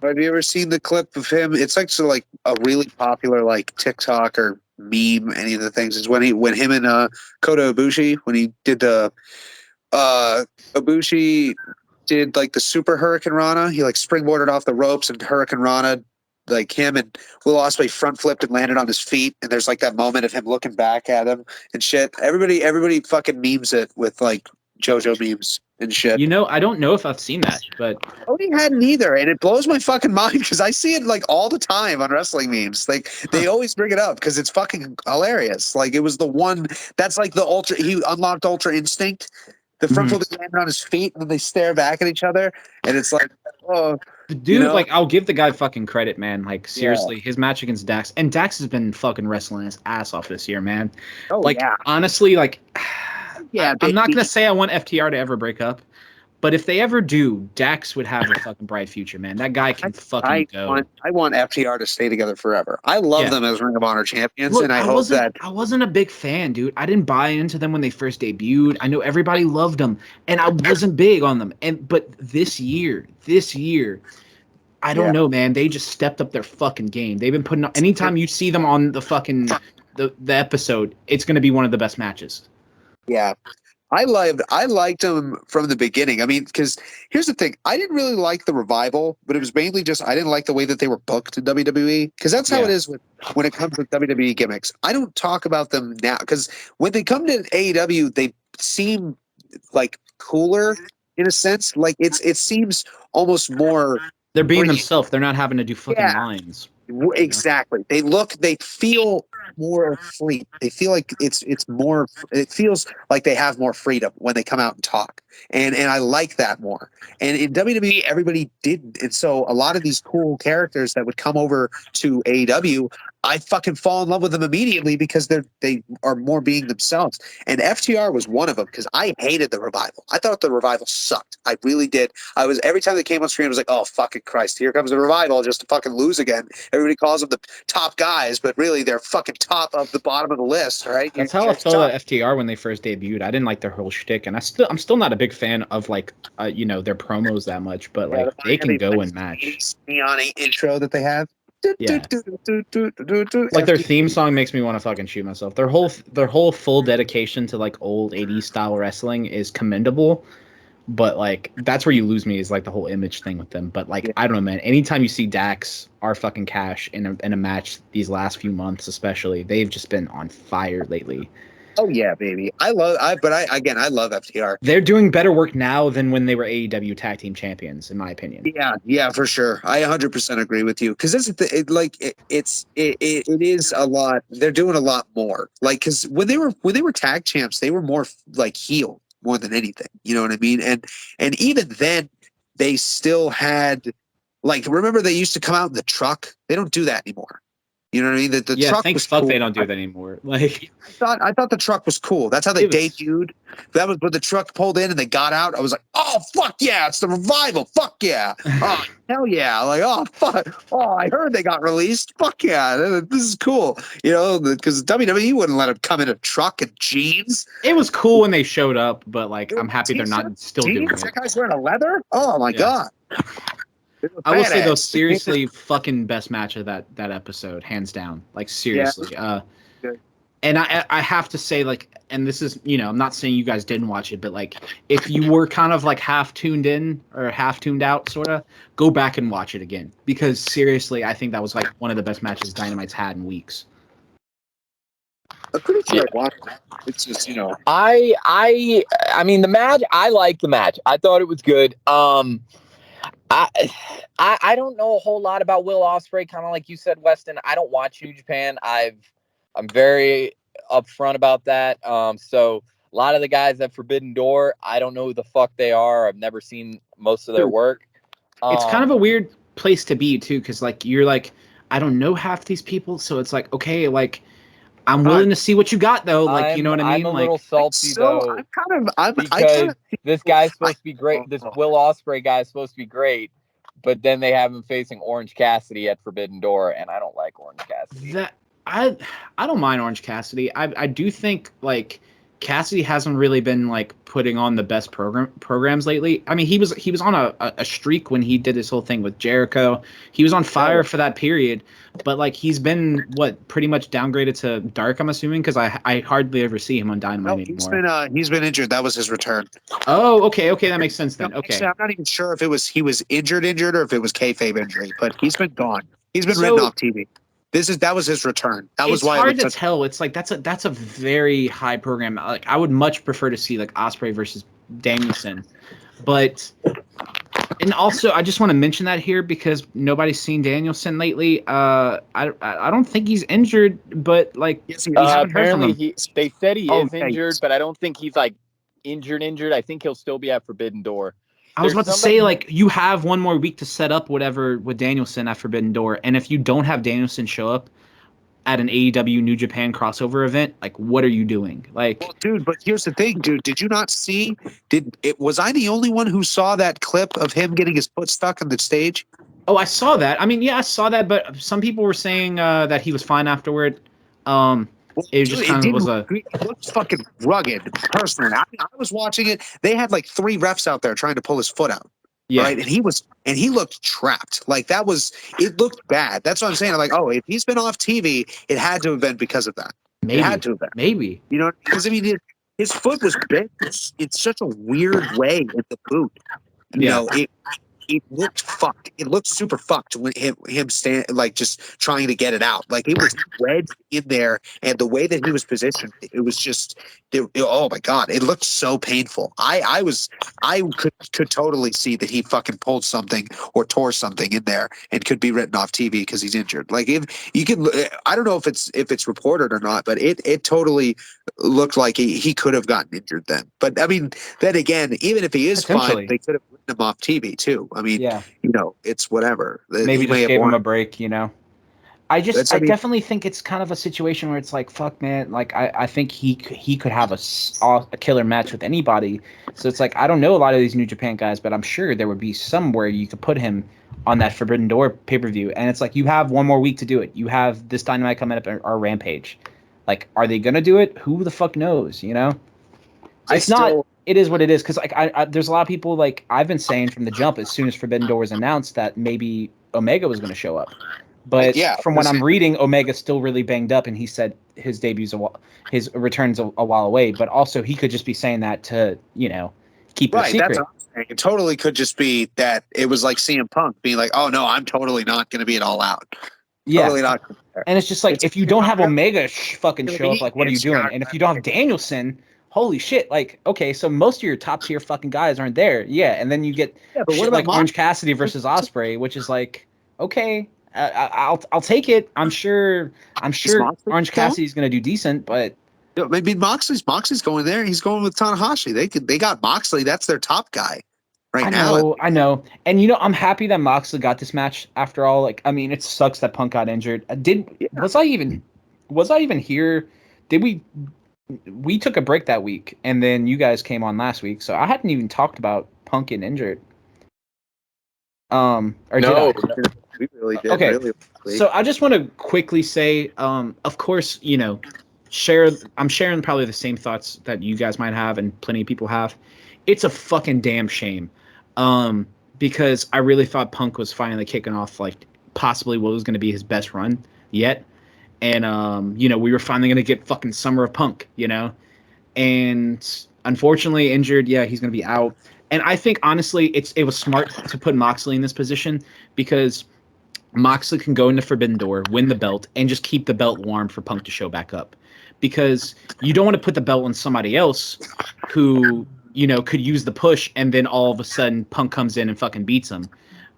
Have you ever seen the clip of him? It's actually like a really popular like TikTok or meme, any of the things, is when him and Kota Ibushi, when he did the Ibushi did like the super Hurricane Rana. He like springboarded off the ropes and Hurricane Rana, like him and Will Ospreay front flipped and landed on his feet, and there's like that moment of him looking back at him and shit. Everybody fucking memes it with like JoJo memes and shit. I don't know if I've seen that, but Cody hadn't either, and it blows my fucking mind because I see it like all the time on wrestling memes. Like they always bring it up because it's fucking hilarious. Like it was the one that's like he unlocked Ultra Instinct. The front flip landed on his feet, and then they stare back at each other, and it's like, oh. Dude, like, I'll give the guy fucking credit, man. Like, seriously, his match against Dax. And Dax has been fucking wrestling his ass off this year, man. Oh, like, yeah. Honestly, like, I'm not going to say I want FTR to ever break up. But if they ever do, Dax would have a fucking bright future, man. That guy can fucking go. I want FTR to stay together forever. I love them as Ring of Honor champions, and I hope that... I wasn't a big fan, dude. I didn't buy into them when they first debuted. I know everybody loved them, and I wasn't big on them. But this year, I don't know, man. They just stepped up their fucking game. They've been putting up... Anytime you see them on the fucking... the episode, it's going to be one of the best matches. Yeah. I liked them from the beginning. I mean, because here's the thing. I didn't really like the Revival, but it was mainly just I didn't like the way that they were booked in WWE, because that's how it is when it comes with WWE gimmicks. I don't talk about them now because when they come to AEW, they seem like cooler in a sense. Like it seems almost more... They're being themselves. They're not having to do fucking lines. Exactly. They feel more free. They feel like it's more. It feels like they have more freedom when they come out and talk, and I like that more. And in WWE, everybody didn't, and so a lot of these cool characters that would come over to AEW, I fucking fall in love with them immediately because they are more being themselves. And FTR was one of them because I hated the Revival. I thought the Revival sucked. I really did. I was every time they came on screen, I was like, oh fucking Christ, here comes the Revival just to fucking lose again. Everybody calls them the top guys, but really they're fucking top of the bottom of the list, right? That's how I felt about FTR when they first debuted. I didn't like their whole shtick, and I'm still not a big fan of like their promos that much, but like they can go and match. Neon intro that they have. Yeah. Like their theme song makes me want to fucking shoot myself. Their whole full dedication to like old 80s style wrestling is commendable. But like that's where you lose me is like the whole image thing with them. But like I don't know, man. Anytime you see Dax or fucking Cash in a match these last few months, especially, they've just been on fire lately. Oh yeah, baby. I love FTR. They're doing better work now than when they were AEW Tag Team Champions, in my opinion. Yeah, for sure. I 100% agree with you because it is a lot. They're doing a lot more. Like because when they were tag champs, they were more like heel more than anything. You know what I mean? And even then, they still had like remember they used to come out in the truck. They don't do that anymore. You know what I mean? The yeah, truck thank was fuck cool. they don't do that anymore. Like, I thought the truck was cool. That's how they debuted. That was when the truck pulled in and they got out. I was like, oh fuck yeah, it's the Revival. Fuck yeah. Oh hell yeah. Like, oh fuck. Oh, I heard they got released. Fuck yeah. This is cool. You know, because WWE wouldn't let them come in a truck and jeans. It was cool when they showed up, but like, I'm happy they're not still doing it. That guy's wearing a leather. Oh my god. I will say though, seriously, fucking best match of that episode, hands down. Like seriously, and I have to say, like, and this is, you know, I'm not saying you guys didn't watch it, but like, if you were kind of like half tuned in or half tuned out, sort of, go back and watch it again, because seriously, I think that was like one of the best matches Dynamite's had in weeks. I'm pretty sure I watched it. It's just, you know, I mean, the match. I liked the match. I thought it was good. I don't know a whole lot about Will Ospreay, kind of like you said, Weston. I don't watch New Japan. I'm very upfront about that. So a lot of the guys at Forbidden Door, I don't know who the fuck they are. I've never seen most of their work. It's kind of a weird place to be too, because like you're like, I don't know half these people, so it's like, okay, like I'm willing to see what you got though. Like, you know what I mean? I'm a little salty though. because this guy's supposed to be great. This Will Ospreay guy is supposed to be great, but then they have him facing Orange Cassidy at Forbidden Door, and I don't like Orange Cassidy. I don't mind Orange Cassidy. I do think like Cassidy hasn't really been like putting on the best programs lately. I mean, he was on a streak when he did this whole thing with Jericho. He was on fire for that period, but like he's been pretty much downgraded to dark, I'm assuming, because I hardly ever see him on Dynamite anymore. He's been injured. That was his return. Oh, okay, that makes sense then. Okay, actually, I'm not even sure if he was injured or if it was kayfabe injury, but he's been gone. He's been written off TV. That was his return. That was why it's hard to tell. It's like that's a very high program. Like I would much prefer to see like Ospreay versus Danielson, but and also I just want to mention that here because nobody's seen Danielson lately. I don't think he's injured, but like apparently they said he is injured, but I don't think he's like injured. I think he'll still be at Forbidden Door. I was about to say, like, you have one more week to set up whatever with Danielson at Forbidden Door, and if you don't have Danielson show up at an AEW New Japan crossover event, like, what are you doing? Like, well, dude, but here's the thing, dude. Did you not see? Was I the only one who saw that clip of him getting his foot stuck on the stage? Oh, I saw that. I mean, yeah, I saw that, but some people were saying that he was fine afterward. It just kind of was It looks fucking rugged. Personally, I was watching it. They had like 3 refs out there trying to pull his foot out. Yeah, right, and he looked trapped. Like it looked bad. That's what I'm saying. I'm like, oh, if he's been off TV, it had to have been because of that. Maybe. It had to have been. Maybe. You know, because I mean, his foot was bent. It's such a weird way in the boot. You know, it looked fucked. It looked super fucked when him stand like just trying to get it out. Like it was wedged in there, and the way that he was positioned, it was just. Oh my god! It looked so painful. I could totally see that he fucking pulled something or tore something in there and could be written off TV because he's injured. Like if you can, I don't know if it's reported or not, but it totally looked like he could have gotten injured then. But I mean, then again, even if he is fine, they could have written him off TV too. I mean, you know, it's whatever. Maybe just gave him a break, you know. I definitely think it's kind of a situation where it's like, fuck, man. Like, I think he could have a killer match with anybody. So it's like, I don't know a lot of these New Japan guys, but I'm sure there would be somewhere you could put him on that Forbidden Door pay-per-view. And it's like, you have one more week to do it. You have this Dynamite coming up or Rampage. Like, are they going to do it? Who the fuck knows, you know? It is what it is. Because like, there's a lot of people, like, I've been saying from the jump, as soon as Forbidden Door was announced, that maybe Omega was going to show up. But from what I'm reading, Omega's still really banged up, and he said his his return's a while away. But also, he could just be saying that to, you know, keep it a secret. That's what I'm saying. It totally could just be that it was like CM Punk being like, "Oh no, I'm totally not going to be at All Out." Totally not. And it's just like, if you don't have Omega fucking show up, like, what are you doing? And if you don't have Danielson, holy shit! Like, okay, so most of your top tier fucking guys aren't there. Yeah, and then you get shit like Orange Cassidy versus Ospreay, which is like, okay. I'll take it. I'm sure Orange Cassidy's going to do decent, but maybe Moxley's going there. He's going with Tanahashi. They got Moxley. That's their top guy, I know. And I'm happy that Moxley got this match after all. Like, I mean, it sucks that Punk got injured. Was I even here? Did we took a break that week and then you guys came on last week, so I hadn't even talked about Punk getting injured. Or no, did I? We really did. Okay. Really. So I just want to quickly say, of course, I'm sharing probably the same thoughts that you guys might have and plenty of people have. It's a fucking damn shame. Because I really thought Punk was finally kicking off like possibly what was going to be his best run yet. And, we were finally going to get fucking Summer of Punk, and unfortunately injured. Yeah, he's going to be out. And I think honestly, it was smart to put Moxley in this position because Moxley can go into Forbidden Door, win the belt, and just keep the belt warm for Punk to show back up. Because you don't want to put the belt on somebody else who, could use the push, and then all of a sudden Punk comes in and fucking beats him.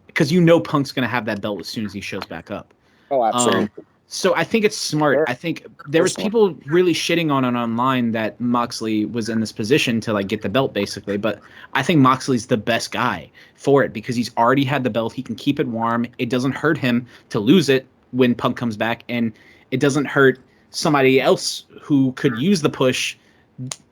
Because Punk's going to have that belt as soon as he shows back up. Oh, absolutely. So I think it's smart. I think there was people really shitting on it online that Moxley was in this position to like get the belt basically, but I think Moxley's the best guy for it because he's already had the belt. He can keep it warm. It doesn't hurt him to lose it when Punk comes back, and it doesn't hurt somebody else who could use the push,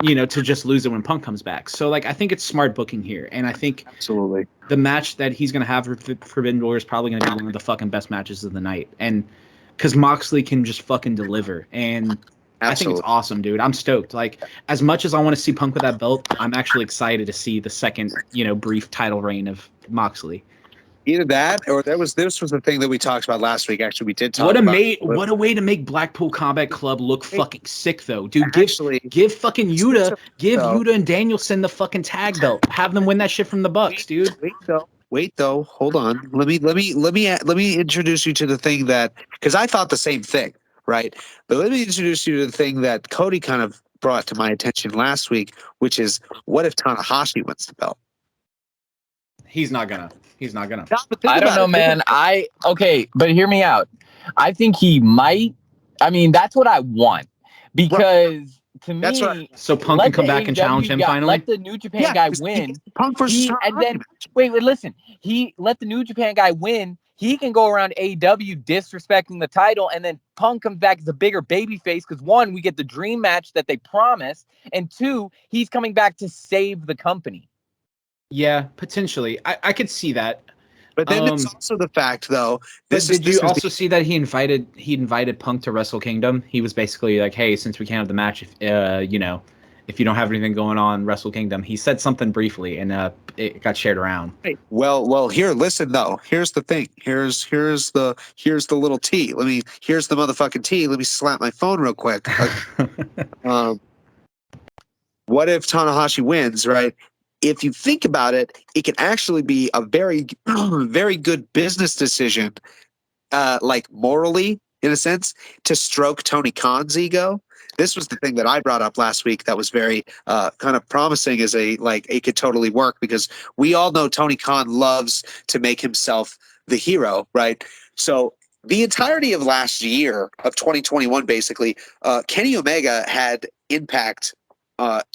to just lose it when Punk comes back. So like I think it's smart booking here, and I think absolutely the match that he's gonna have for Forbidden Door is probably gonna be one of the fucking best matches of the night, and because Moxley can just fucking deliver. And absolutely. I think it's awesome, dude. I'm stoked. Like, as much as I want to see Punk with that belt, I'm actually excited to see the second, brief title reign of Moxley. Either that, or this was the thing that we talked about last week. Actually, we did talk about what a way to make Blackpool Combat Club look fucking sick, though, dude. Give fucking Yuta and Danielson the fucking tag belt. Have them win that shit from the Bucks, dude. Wait though, hold on. Let me introduce you to the thing that, because I thought the same thing, right? But let me introduce you to the thing that Cody kind of brought to my attention last week, which is what if Tanahashi wins the belt? He's not gonna. I don't know, man. But hear me out. I think he might. I mean, that's what I want because to me, that's right. So Punk can come back and challenge him finally. Let the New Japan guy win. Punk versus and then wait, listen. He let the New Japan guy win. He can go around AEW disrespecting the title, and then Punk comes back as a bigger babyface because one, we get the dream match that they promised, and two, he's coming back to save the company. Yeah, potentially. I could see that. But then there's also the fact, though. Did you also see that he invited Punk to Wrestle Kingdom? He was basically like, "Hey, since we can't have the match, if you don't have anything going on Wrestle Kingdom," he said something briefly, and it got shared around. Well, here, listen though. Here's the thing. Here's the little T. Here's the motherfucking T. Let me slap my phone real quick. What if Tanahashi wins? Right. If you think about it, it can actually be a very, very good business decision, like morally, in a sense, to stroke Tony Khan's ego. This was the thing that I brought up last week that was very kind of promising as it could totally work because we all know Tony Khan loves to make himself the hero, right? So the entirety of last year of 2021, basically, Kenny Omega had Impact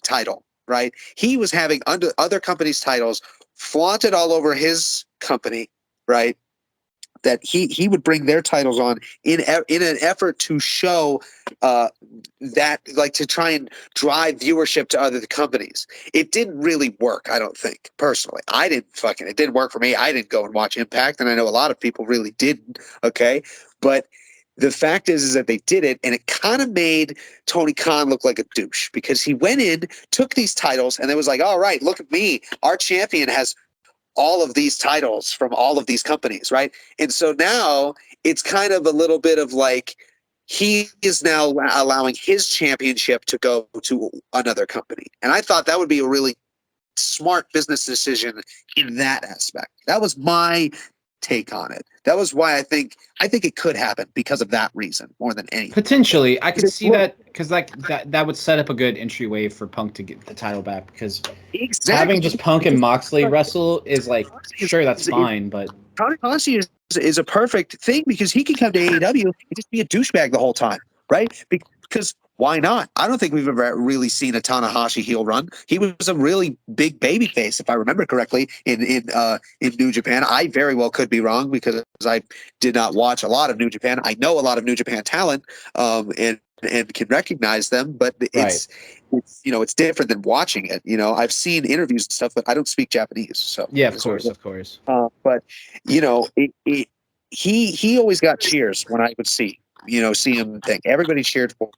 title. Right, he was having other companies' titles flaunted all over his company. Right, that he would bring their titles on in an effort to show that, like, to try and drive viewership to other companies. It didn't really work, I don't think. Personally, it didn't work for me. I didn't go and watch Impact, and I know a lot of people really didn't. Okay, but the fact is that they did it, and it kind of made Tony Khan look like a douche because he went in, took these titles, and it was like, all right, look at me. Our champion has all of these titles from all of these companies, right? And so now it's kind of a little bit of like he is now allowing his championship to go to another company. And I thought that would be a really smart business decision in that aspect. That was my take on it. That was why I think it could happen because of that reason more than anything. Potentially, I could see that because that would set up a good entryway for Punk to get the title back because having just Punk and Moxley wrestle is like sure that's fine, but Tanahashi is a perfect thing because he can come to AEW and just be a douchebag the whole time, right? because why not? I don't think we've ever really seen a Tanahashi heel run. He was a really big baby face, if I remember correctly, in New Japan. I very well could be wrong because I did not watch a lot of New Japan. I know a lot of New Japan talent, and can recognize them, but it's it's different than watching it. I've seen interviews and stuff, but I don't speak Japanese, so yeah, of course. But he always got cheers when I would see him thing. Everybody cheered for.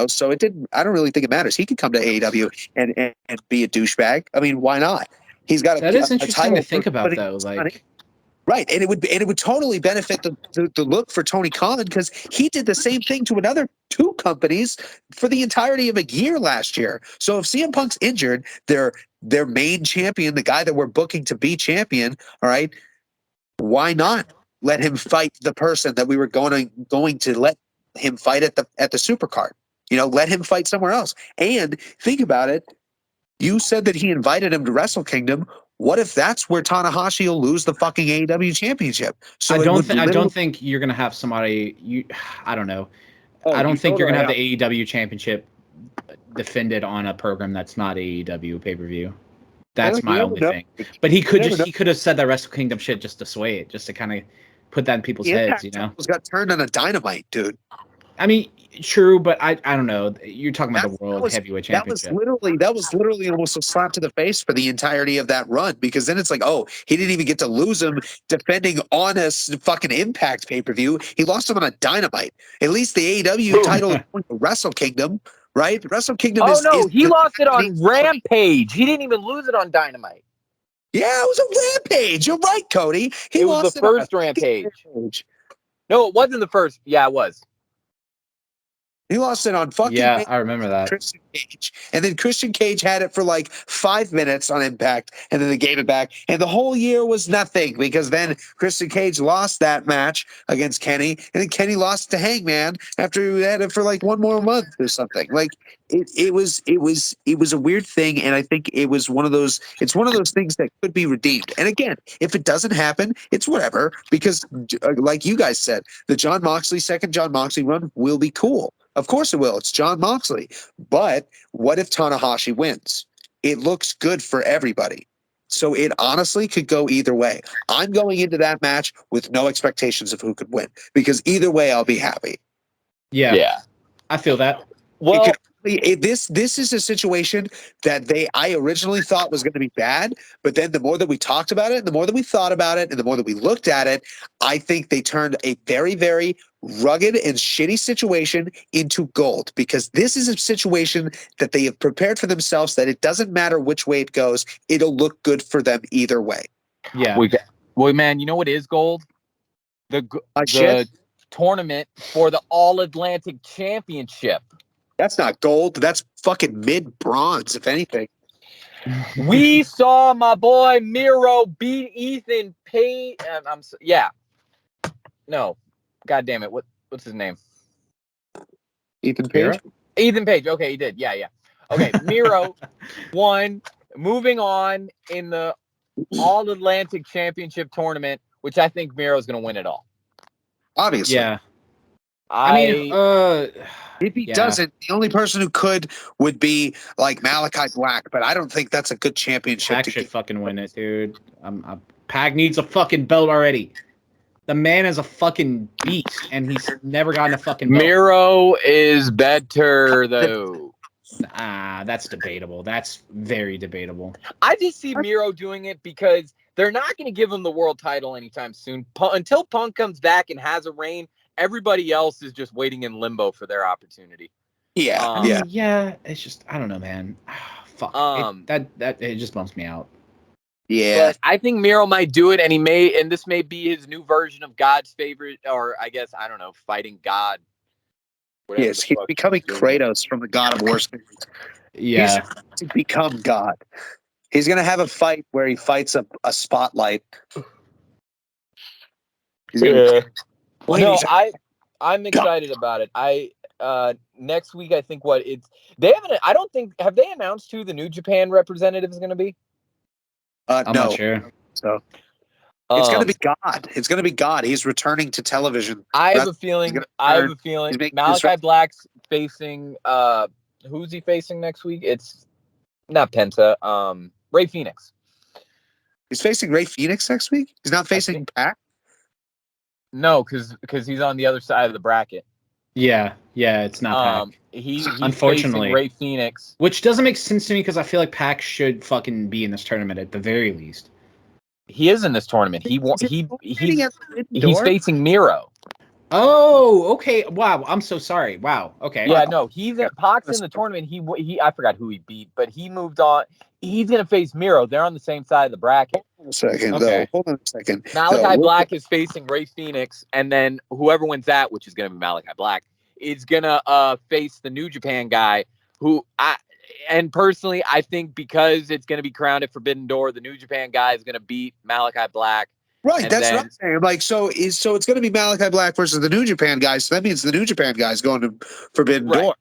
So it didn't. I don't really think it matters. He could come to AEW and be a douchebag. I mean, why not? He's got that is interesting to think about, though. Like, right, and it would totally benefit the look for Tony Khan because he did the same thing to another 2 companies for the entirety of a year last year. So if CM Punk's injured, their main champion, the guy that we're booking to be champion, all right, why not let him fight the person that we were going to let him fight at the Supercard? Let him fight somewhere else. And think about it. You said that he invited him to Wrestle Kingdom. What if that's where Tanahashi will lose the fucking AEW championship? So I don't think you're gonna have somebody. I don't know. I don't think you're gonna have the AEW championship defended on a program that's not AEW pay-per-view. That's my only thing. But he could have said that Wrestle Kingdom shit just to sway it, just to kind of put that in people's heads. Got turned on a Dynamite, dude. I mean, true, but I don't know. You're talking about the World Heavyweight Championship. That was literally almost a slap to the face for the entirety of that run, because then it's like, oh, he didn't even get to lose him defending on a fucking Impact pay-per-view. He lost him on a Dynamite. At least the AEW title is Wrestle Kingdom, right? Wrestle Kingdom he lost it on Rampage. He didn't even lose it on Dynamite. Yeah, it was a Rampage. You're right, Cody. It was the first Rampage. No, it wasn't the first. Yeah, it was. He lost it on fucking I remember that. Christian Cage. And then Christian Cage had it for like 5 minutes on Impact, and then they gave it back. And the whole year was nothing because then Christian Cage lost that match against Kenny, and then Kenny lost to Hangman after he had it for like 1 more month or something. Like it was a weird thing, and I think it's one of those things that could be redeemed. And again, if it doesn't happen, it's whatever, because like you guys said, the second Jon Moxley run will be cool. Of course it will. It's Jon Moxley. But what if Tanahashi wins? It looks good for everybody. So it honestly could go either way. I'm going into that match with no expectations of who could win, because either way I'll be happy. Yeah. I feel that. Well, this is a situation that I originally thought was going to be bad, but then the more that we talked about it, and the more that we thought about it, and the more that we looked at it, I think they turned a very, very rugged and shitty situation into gold, because this is a situation that they have prepared for themselves, that it doesn't matter which way it goes, it'll look good for them either way. Yeah. Well, man, you know what is gold? The tournament for the All Atlantic Championship. That's not gold. That's fucking mid-bronze, if anything. We saw my boy Miro beat Ethan Page. No. God damn it. What's his name? Ethan Page? Ethan Page. Okay, he did. Yeah. Okay, Miro won. Moving on in the All Atlantic Championship tournament, which I think Miro's going to win it all. Obviously. Yeah. If he doesn't, the only person who could would be like Malachi Black, but I don't think that's a good championship. Pac should fucking win it, dude. Pac needs a fucking belt already. The man is a fucking beast, and he's never gotten a fucking belt. Miro is better, though. That's debatable. That's very debatable. I just see Miro doing it because they're not going to give him the world title anytime soon. Until Punk comes back and has a reign, everybody else is just waiting in limbo for their opportunity. Yeah. It's just, I don't know, man. Fuck. It just bumps me out. Yeah. But I think Miro might do it, and this may be his new version of God's favorite, or I guess, I don't know, fighting God. Yes, he's becoming Kratos from the God of War series. Yeah. He's to become God. He's going to have a fight where he fights a spotlight. I'm excited about it. Next week, I think have they announced who the New Japan representative is going to be? I'm not sure. So it's going to be God. It's going to be God. He's returning to television. I have a feeling Malachi Black's facing who's he facing next week? It's not Penta. Ray Phoenix. He's facing Ray Phoenix next week. He's not facing Pac. No, because he's on the other side of the bracket. Yeah, it's not Pac. He's unfortunately facing Ray Phoenix, which doesn't make sense to me because I feel like Pac should fucking be in this tournament at the very least. He is in this tournament. He's facing Miro. Oh, okay. Wow, I'm so sorry. Wow. Okay. Yeah, no, Pac's in the tournament. He I forgot who he beat, but he moved on. He's gonna face Miro. They're on the same side of the bracket. Hold on a second. Malachi Black is facing Ray Phoenix, and then whoever wins that, which is gonna be Malachi Black, is gonna face the New Japan guy. And personally, I think because it's gonna be crowned at Forbidden Door, the New Japan guy is gonna beat Malachi Black. Right, that's what I'm saying. Like, so it's going to be Malachi Black versus the New Japan guy. So that means the New Japan guy is going to Forbidden Door.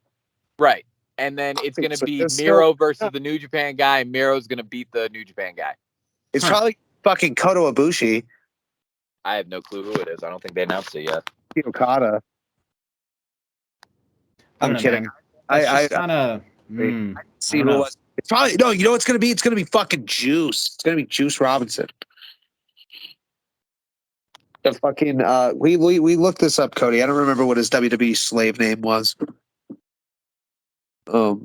Right. And then it's going to be Miro versus the New Japan guy, and Miro's going to beat the New Japan guy. It's probably fucking Kota Ibushi. I have no clue who it is. I don't think they announced it yet. Okada. I'm kidding. I kind of see who it was. It's probably no. You know what it's going to be? It's going to be fucking Juice. It's going to be Juice Robinson. The fucking we looked this up, Cody. I don't remember what his WWE slave name was. Oh,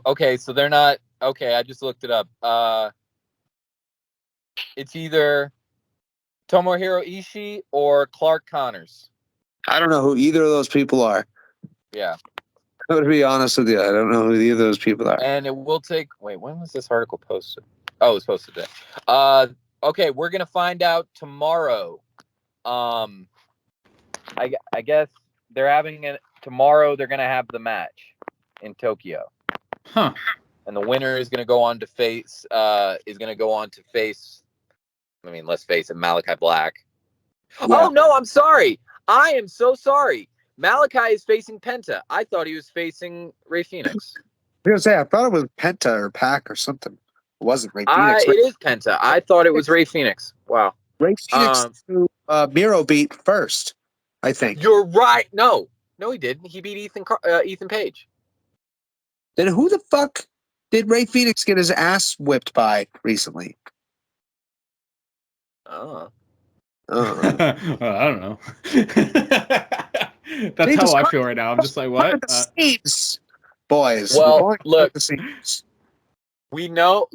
okay. So they're not okay. I just looked it up. It's either Tomohiro Ishii or Clark Connors. I don't know who either of those people are. Yeah. I'm going to be honest with you. I don't know who either of those people are. And it will take. Wait, when was this article posted? Oh, it was posted today. Okay, we're gonna find out tomorrow. I guess they're having it tomorrow. They're gonna have the match in Tokyo. Huh. And the winner is gonna go on to face. I mean, let's face it, Malachi Black. Yeah. Oh no, I'm sorry. I am so sorry. Malachi is facing Penta. I thought he was facing Ray Phoenix. I was gonna say I thought it was Penta or Pac or something. It wasn't Ray Phoenix. It is Penta. I thought it was Ray Phoenix. Wow. Ray Phoenix Miro beat first, I think. You're right. No, he didn't. He beat Ethan Page. Then who the fuck did Ray Phoenix get his ass whipped by recently? I don't know. That's how I feel right now. I'm just like, what? Boys. Well, look. We know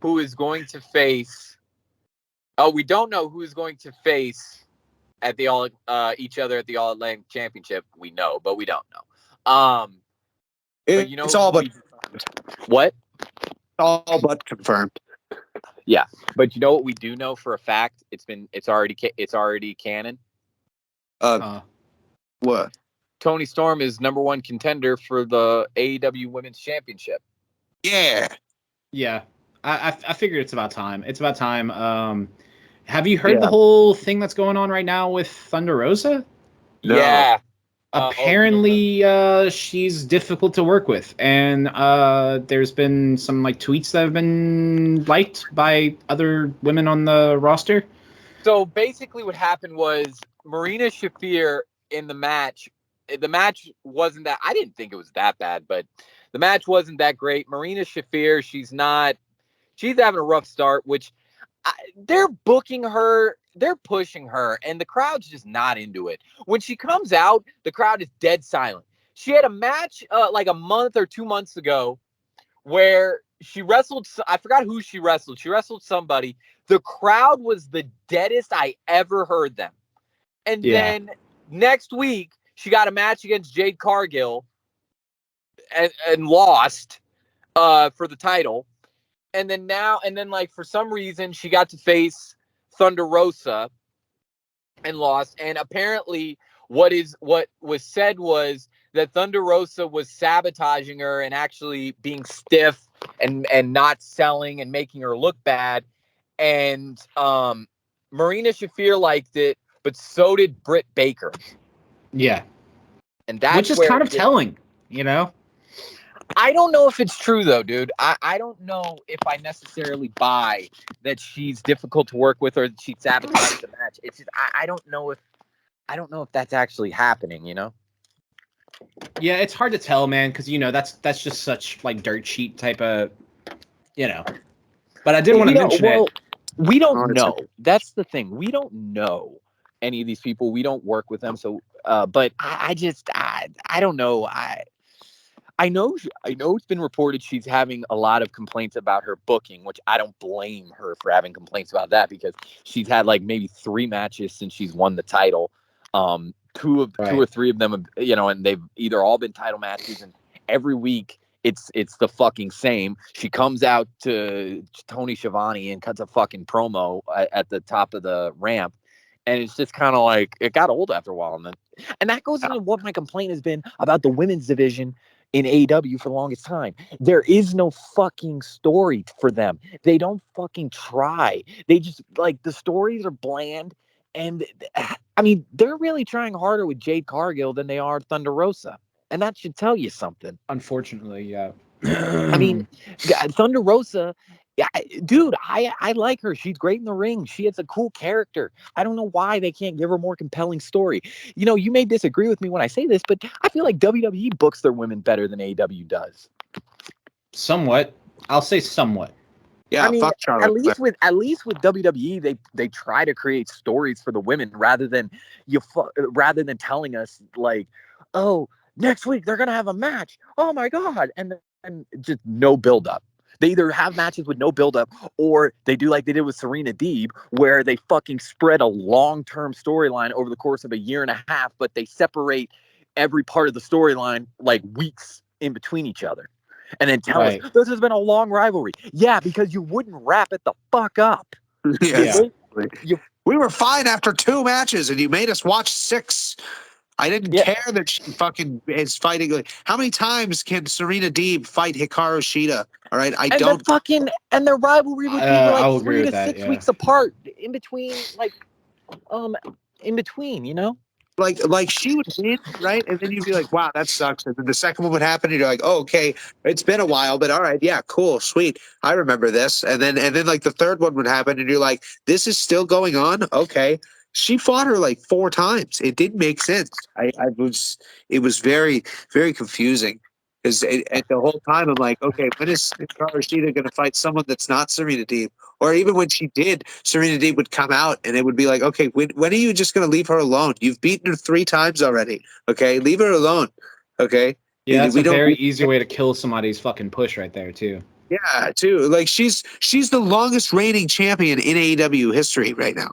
who is going to face. Oh, we don't know who is going to face at the each other at the All Atlantic Championship. We know, but we don't know. But it's all but what? All but confirmed. Yeah, but you know what we do know for a fact? It's already canon. What? Toni Storm is #1 contender for the AEW Women's Championship. Yeah. I figured it's about time. Have you heard the whole thing that's going on right now with Thunder Rosa? No. Yeah. Apparently, she's difficult to work with, and there's been some tweets that have been liked by other women on the roster. So basically, what happened was Marina Shafir in the match. The match wasn't that. I didn't think it was that bad, but the match wasn't that great. Marina Shafir, she's having a rough start, which they're booking her, they're pushing her, and the crowd's just not into it. When she comes out, the crowd is dead silent. She had a match like a month or 2 months ago where she wrestled. I forgot who she wrestled. She wrestled somebody. The crowd was the deadest I ever heard them. And then next week, she got a match against Jade Cargill and lost for the title. And then for some reason, she got to face Thunder Rosa and lost. And apparently what was said was that Thunder Rosa was sabotaging her and actually being stiff and not selling and making her look bad. And Marina Shafir liked it, but so did Britt Baker. Yeah. And that's which is kind of telling, I don't know if it's true though, dude. I don't know if I necessarily buy that she's difficult to work with or that she sabotaged the match. It's just I don't know if I don't know if that's actually happening, you know? Yeah, it's hard to tell, man, because that's just such like dirt sheet type of, you know. But I did want to mention it. We don't know. That's the thing. We don't know any of these people. We don't work with them. So, but I don't know. I know it's been reported she's having a lot of complaints about her booking, which I don't blame her for having complaints about that because she's had like maybe 3 matches since she's won the title. Two or three of them, and they've either all been title matches, and every week it's the fucking same. She comes out to Tony Schiavone and cuts a fucking promo at the top of the ramp. And it's just kind of like, it got old after a while. And that goes into what my complaint has been about the women's division in AEW for the longest time. There is no fucking story for them. They don't fucking try. They just, like, the stories are bland. And, I mean, they're really trying harder with Jade Cargill than they are Thunder Rosa. And that should tell you something. Unfortunately, yeah. I mean, Thunder Rosa, yeah, dude, I like her. She's great in the ring. She has a cool character. I don't know why they can't give her a more compelling story. You may disagree with me when I say this, but I feel like WWE books their women better than AEW does. Somewhat. I'll say somewhat. Yeah, I mean, fuck Charlotte. At least with WWE, they try to create stories for the women rather than telling us like, oh, next week they're gonna have a match. Oh my god, and just no build up. They either have matches with no build up, or they do like they did with Serena Deeb, where they fucking spread a long term storyline over the course of a year and a half, but they separate every part of the storyline like weeks in between each other. And then tell us this has been a long rivalry. Yeah, because you wouldn't wrap it the fuck up. Yeah. We were fine after 2 matches, and you made us watch 6. I didn't care that she fucking is fighting. Like, how many times can Serena Deeb fight Hikaru Shida? All right, and their rivalry would be like 3 to 6 weeks apart, in between, you know. Like she would win, right? And then you'd be like, wow, that sucks. And then the second one would happen, and you're like, oh, okay, it's been a while, but all right, yeah, cool, sweet. I remember this. And then like the third one would happen, and you're like, this is still going on? Okay. She fought her like 4 times. It didn't make sense. It was very, very confusing. Because at the whole time, I'm like, okay, when is Hikaru Shida going to fight someone that's not Serena Deeb? Or even when she did, Serena Deeb would come out and it would be like, okay, when are you just going to leave her alone? You've beaten her 3 times already. Okay, leave her alone. Okay. Yeah, that's a very easy way to kill somebody's fucking push right there, too. Yeah, too. Like she's the longest reigning champion in AEW history right now.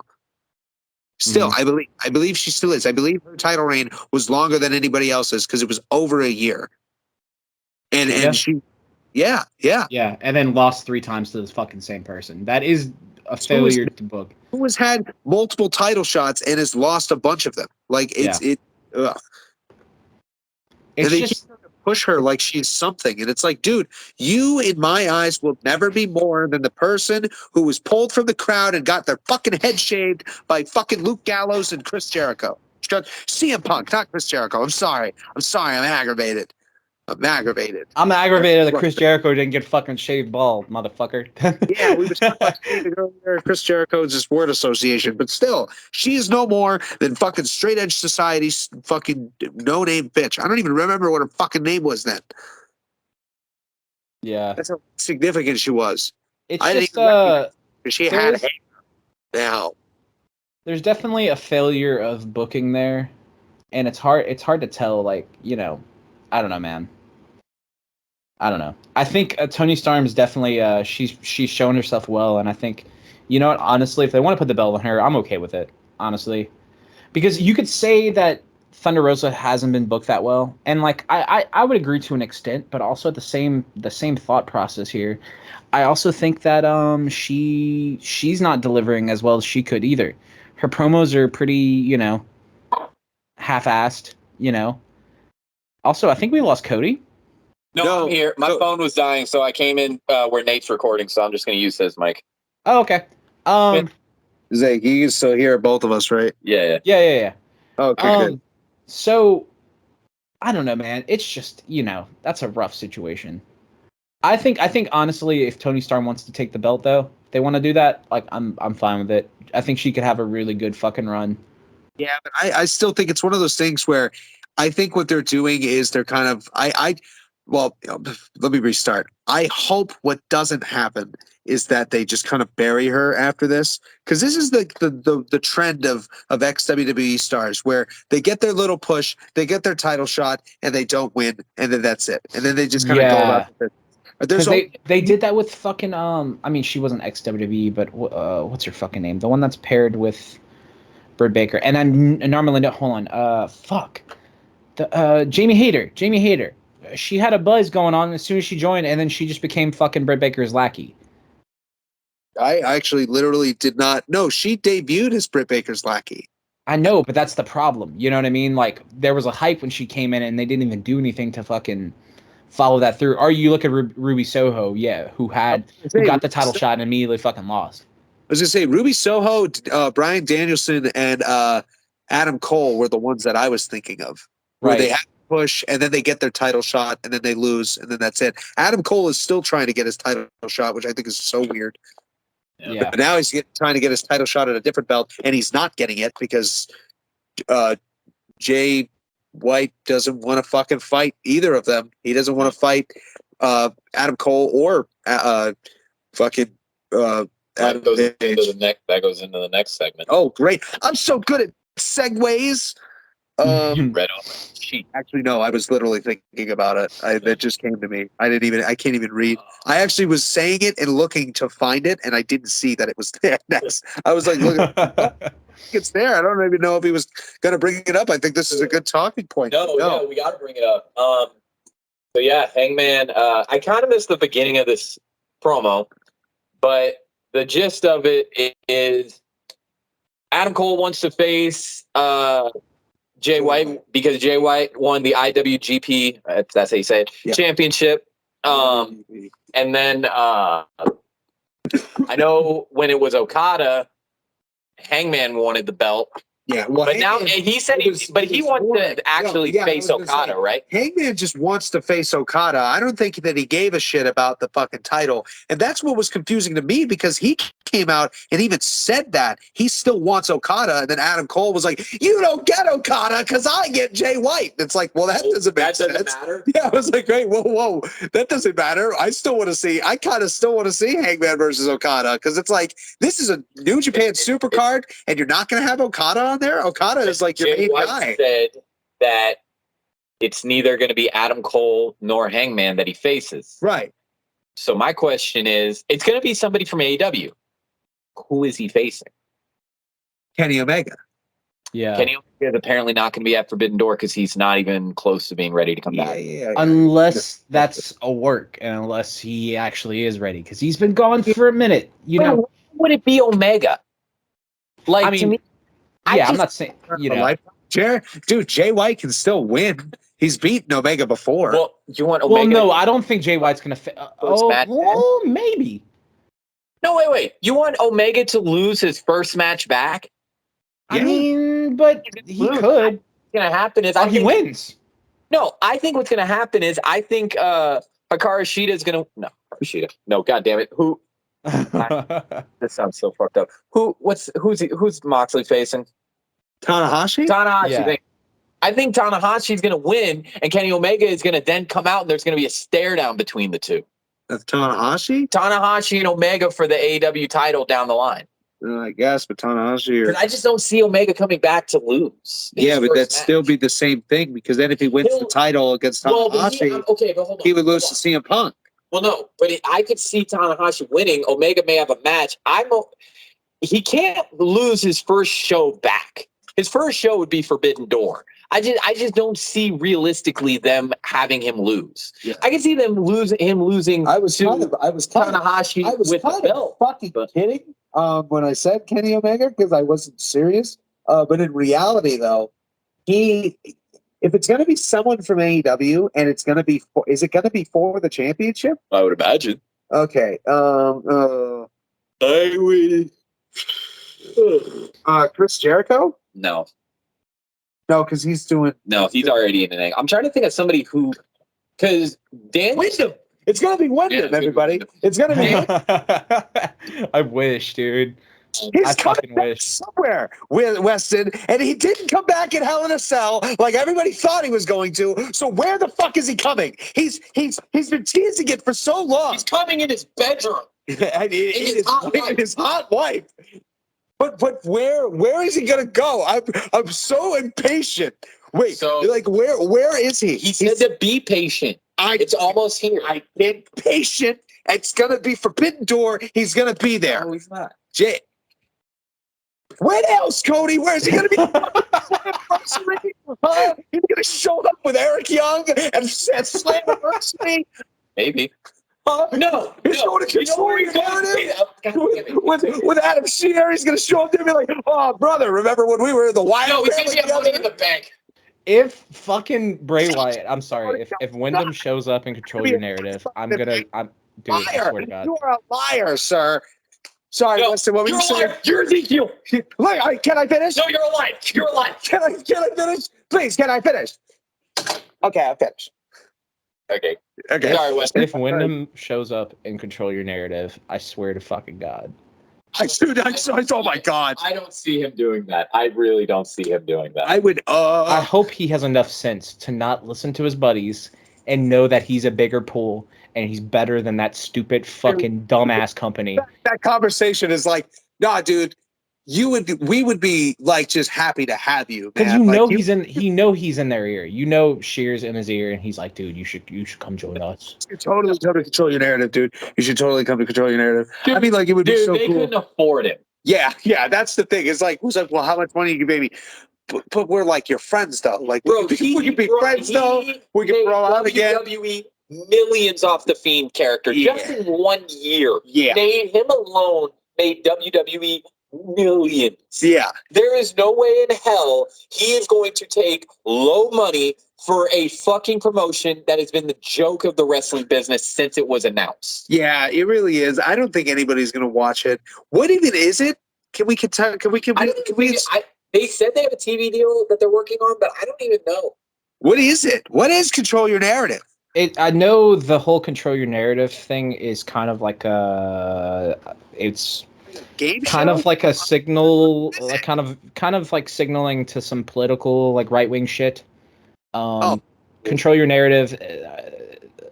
Still, I believe she still is. I believe her title reign was longer than anybody else's because it was over a year. And she, yeah, and then lost 3 times to this fucking same person. That is a failure to book. Who has had multiple title shots and has lost a bunch of them? Like it's and they just keep to push her like she's something, and it's like, dude, you in my eyes will never be more than the person who was pulled from the crowd and got their fucking head shaved by fucking Luke Gallows and Chris Jericho. CM Punk, not Chris Jericho. I'm sorry. I'm aggravated. I'm aggravated that Chris Jericho didn't get fucking shaved bald, motherfucker. Yeah, we were talking about earlier. Chris Jericho's just word association, but still, she is no more than fucking straight edge society's fucking no name bitch. I don't even remember what her fucking name was then. Yeah, that's how significant she was. It's just she had hair now. There's definitely a failure of booking there, and it's hard to tell. Like, I don't know, man. I don't know. I think Toni Storm is definitely she's shown herself well, and I think, you know what, honestly, if they want to put the belt on her, I'm okay with it, honestly, because you could say that Thunder Rosa hasn't been booked that well, and like I would agree to an extent, but also at the same thought process here, I also think that she's not delivering as well as she could either. Her promos are pretty, half-assed, Also, I think we lost Cody. No, I'm here. My phone was dying, so I came in where Nate's recording, so I'm just going to use his mic. Oh, okay. Zach, you can still hear both of us, right? Yeah. Okay, good. So, I don't know, man. It's just, that's a rough situation. I think honestly, if Toni Storm wants to take the belt, though, if they want to do that, like, I'm fine with it. I think she could have a really good fucking run. Yeah, but I still think it's one of those things where I think what they're doing is they're kind of well, let me restart. I hope what doesn't happen is that they just kind of bury her after this, because this is the trend of ex WWE stars where they get their little push, they get their title shot, and they don't win, and then that's it, and then they just kind of go about it. Because they did that with fucking I mean, she wasn't ex WWE, but what's her fucking name? The one that's paired with Britt Baker, and I'm normally hold on, fuck, the Jamie Hayter. She had a buzz going on as soon as she joined, and then she just became fucking Britt Baker's lackey. I actually literally did not know she debuted as Britt Baker's lackey. I know, but that's the problem. You know what I mean? Like, there was a hype when she came in, and they didn't even do anything to fucking follow that through. Or you look at Ruby Soho, who got the title shot and immediately fucking lost. I was gonna say Ruby Soho, Bryan Danielson, and Adam Cole were the ones that I was thinking of. Where they have to push, and then they get their title shot, and then they lose, and then that's it. Adam Cole is still trying to get his title shot, which I think is so weird. Yeah. But now he's trying to get his title shot at a different belt, and he's not getting it because Jay White doesn't want to fucking fight either of them. He doesn't want to fight Adam Cole or fucking Adam. That goes into the next segment. Oh, great! I'm so good at segues. Read off a sheet. Actually, no. I was literally thinking about it. That just came to me. I can't even read. I actually was saying it and looking to find it, and I didn't see that it was there. I was like, look, it's there. I don't even know if he was going to bring it up. I think this is a good talking point. No. Yeah, we got to bring it up. So yeah, Hangman. I kind of missed the beginning of this promo, but the gist of it is Adam Cole wants to face Jay White because Jay White won the IWGP, that's how you say it, championship. And then I know when it was Okada, Hangman wanted the belt. Yeah, well, but now he said he wants to actually face Okada, right? Hangman just wants to face Okada. I don't think that he gave a shit about the fucking title, and that's what was confusing to me because he came out and even said that he still wants Okada, and then Adam Cole was like, "You don't get Okada because I get Jay White." And it's like, well, that doesn't make sense. That doesn't matter. Yeah, I was like, "Great, whoa, that doesn't matter." I kind of still want to see Hangman versus Okada because it's like this is a New Japan Supercard, and you're not going to have Okada on there. Okada is like your main guy. Said that it's neither going to be Adam Cole nor Hangman that he faces. Right. So my question is, it's going to be somebody from AEW. Who is he facing? Kenny Omega. Yeah. Kenny Omega is apparently not going to be at Forbidden Door because he's not even close to being ready to come back. Yeah. Unless that's a work and unless he actually is ready because he's been gone for a minute. You know, would it be Omega? Like, I mean, to me, I'm not saying, dude, Jay White can still win. He's beaten Omega before. Well, you want Omega? Well, no, I don't think Jay White's going to maybe. No, wait. You want Omega to lose his first match back? I mean, but he could. What's going to happen is he wins. No, I think what's going to happen is I think Hikaru Shida is going to... No, Shida. No, God damn it. Who... This sounds so fucked up. Who's Moxley facing? Tanahashi? Yeah. I think Tanahashi's going to win, and Kenny Omega is going to then come out, and there's going to be a stare down between the two. That's Tanahashi? Tanahashi and Omega for the AEW title down the line. I guess, but Tanahashi... I just don't see Omega coming back to lose. Yeah, but that'd still be the same thing, because then if he wins the title against Tanahashi, but hold on, he would lose to CM Punk. Well, no, but I could see Tanahashi winning. Omega may have a match. He can't lose his first show back. His first show would be Forbidden Door. I just don't see realistically them having him lose. Yeah. I can see them losing. I was Tanahashi with the belt. Fucking kidding when I said Kenny Omega because I wasn't serious. But in reality, though, if it's going to be someone from AEW and it's going to be, is it going to be for the championship? I would imagine. Okay. I would. Chris Jericho? No, because he's doing. No, he's already in an angle. I'm trying to think of somebody who, because Dan Wyndham. It's going to be Wyndham, everybody. It's going to be. I wish, dude. He's coming back somewhere, Weston, and he didn't come back in Hell in a Cell like everybody thought he was going to. So where the fuck is he coming? He's been teasing it for so long. He's coming in his bedroom. His hot wife. But where is he gonna go? I'm so impatient. Wait, so like where is he? He said to be patient. It's almost here. I've been patient. It's gonna be Forbidden Door. He's gonna be there. No, he's not. Jay. When else, Cody? Where's he gonna be? He's gonna show up with Eric Young and Slammiversary? Maybe. No, he's going to control your narrative with Adam Shear. He's going to show up there and be like, "Oh, brother, remember when we were in the Wild?" No, he's going to have money in the bank. If fucking Bray Wyatt, I'm sorry, if Wyndham shows up and control your narrative, dude, I swear to God. You are a liar, sir. Sorry, listen, what were you saying? You're Ezekiel. Can I finish? No, you're alive. You're alive. Can I finish? Please, can I finish? Okay, I'll finish. Okay. Sorry, Weston. If Wyndham shows up and control your narrative, I swear to fucking God. Oh my God. I don't see him doing that. I really don't see him doing that. I would. I hope he has enough sense to not listen to his buddies and know that he's a bigger pool and he's better than that stupid fucking dumbass company. That conversation is like, nah, dude. We would be like just happy to have you, because he's in their ear. You know, Shear's in his ear, and he's like, dude, you should come join us. You totally control your narrative, dude. You should totally come to control your narrative. Dude, I mean, like it would be so they cool. couldn't afford it. Yeah, that's the thing. It's like, who's like, well, how much money you give me? But we're like your friends, though. Like, bro, we can be friends, though. We can throw out again. WWE millions off the Fiend character just in 1 year. Yeah, him alone made WWE millions. Yeah. There is no way in hell he is going to take low money for a fucking promotion that has been the joke of the wrestling business since it was announced. Yeah, it really is. I don't think anybody's going to watch it. What even is it? They said they have a TV deal that they're working on, but I don't even know. What is it? What is Control Your Narrative? I know the whole Control Your Narrative thing is kind of like it's game kind show? of like a signal, like kind of like signaling to some political, like right wing shit. Control Your Narrative.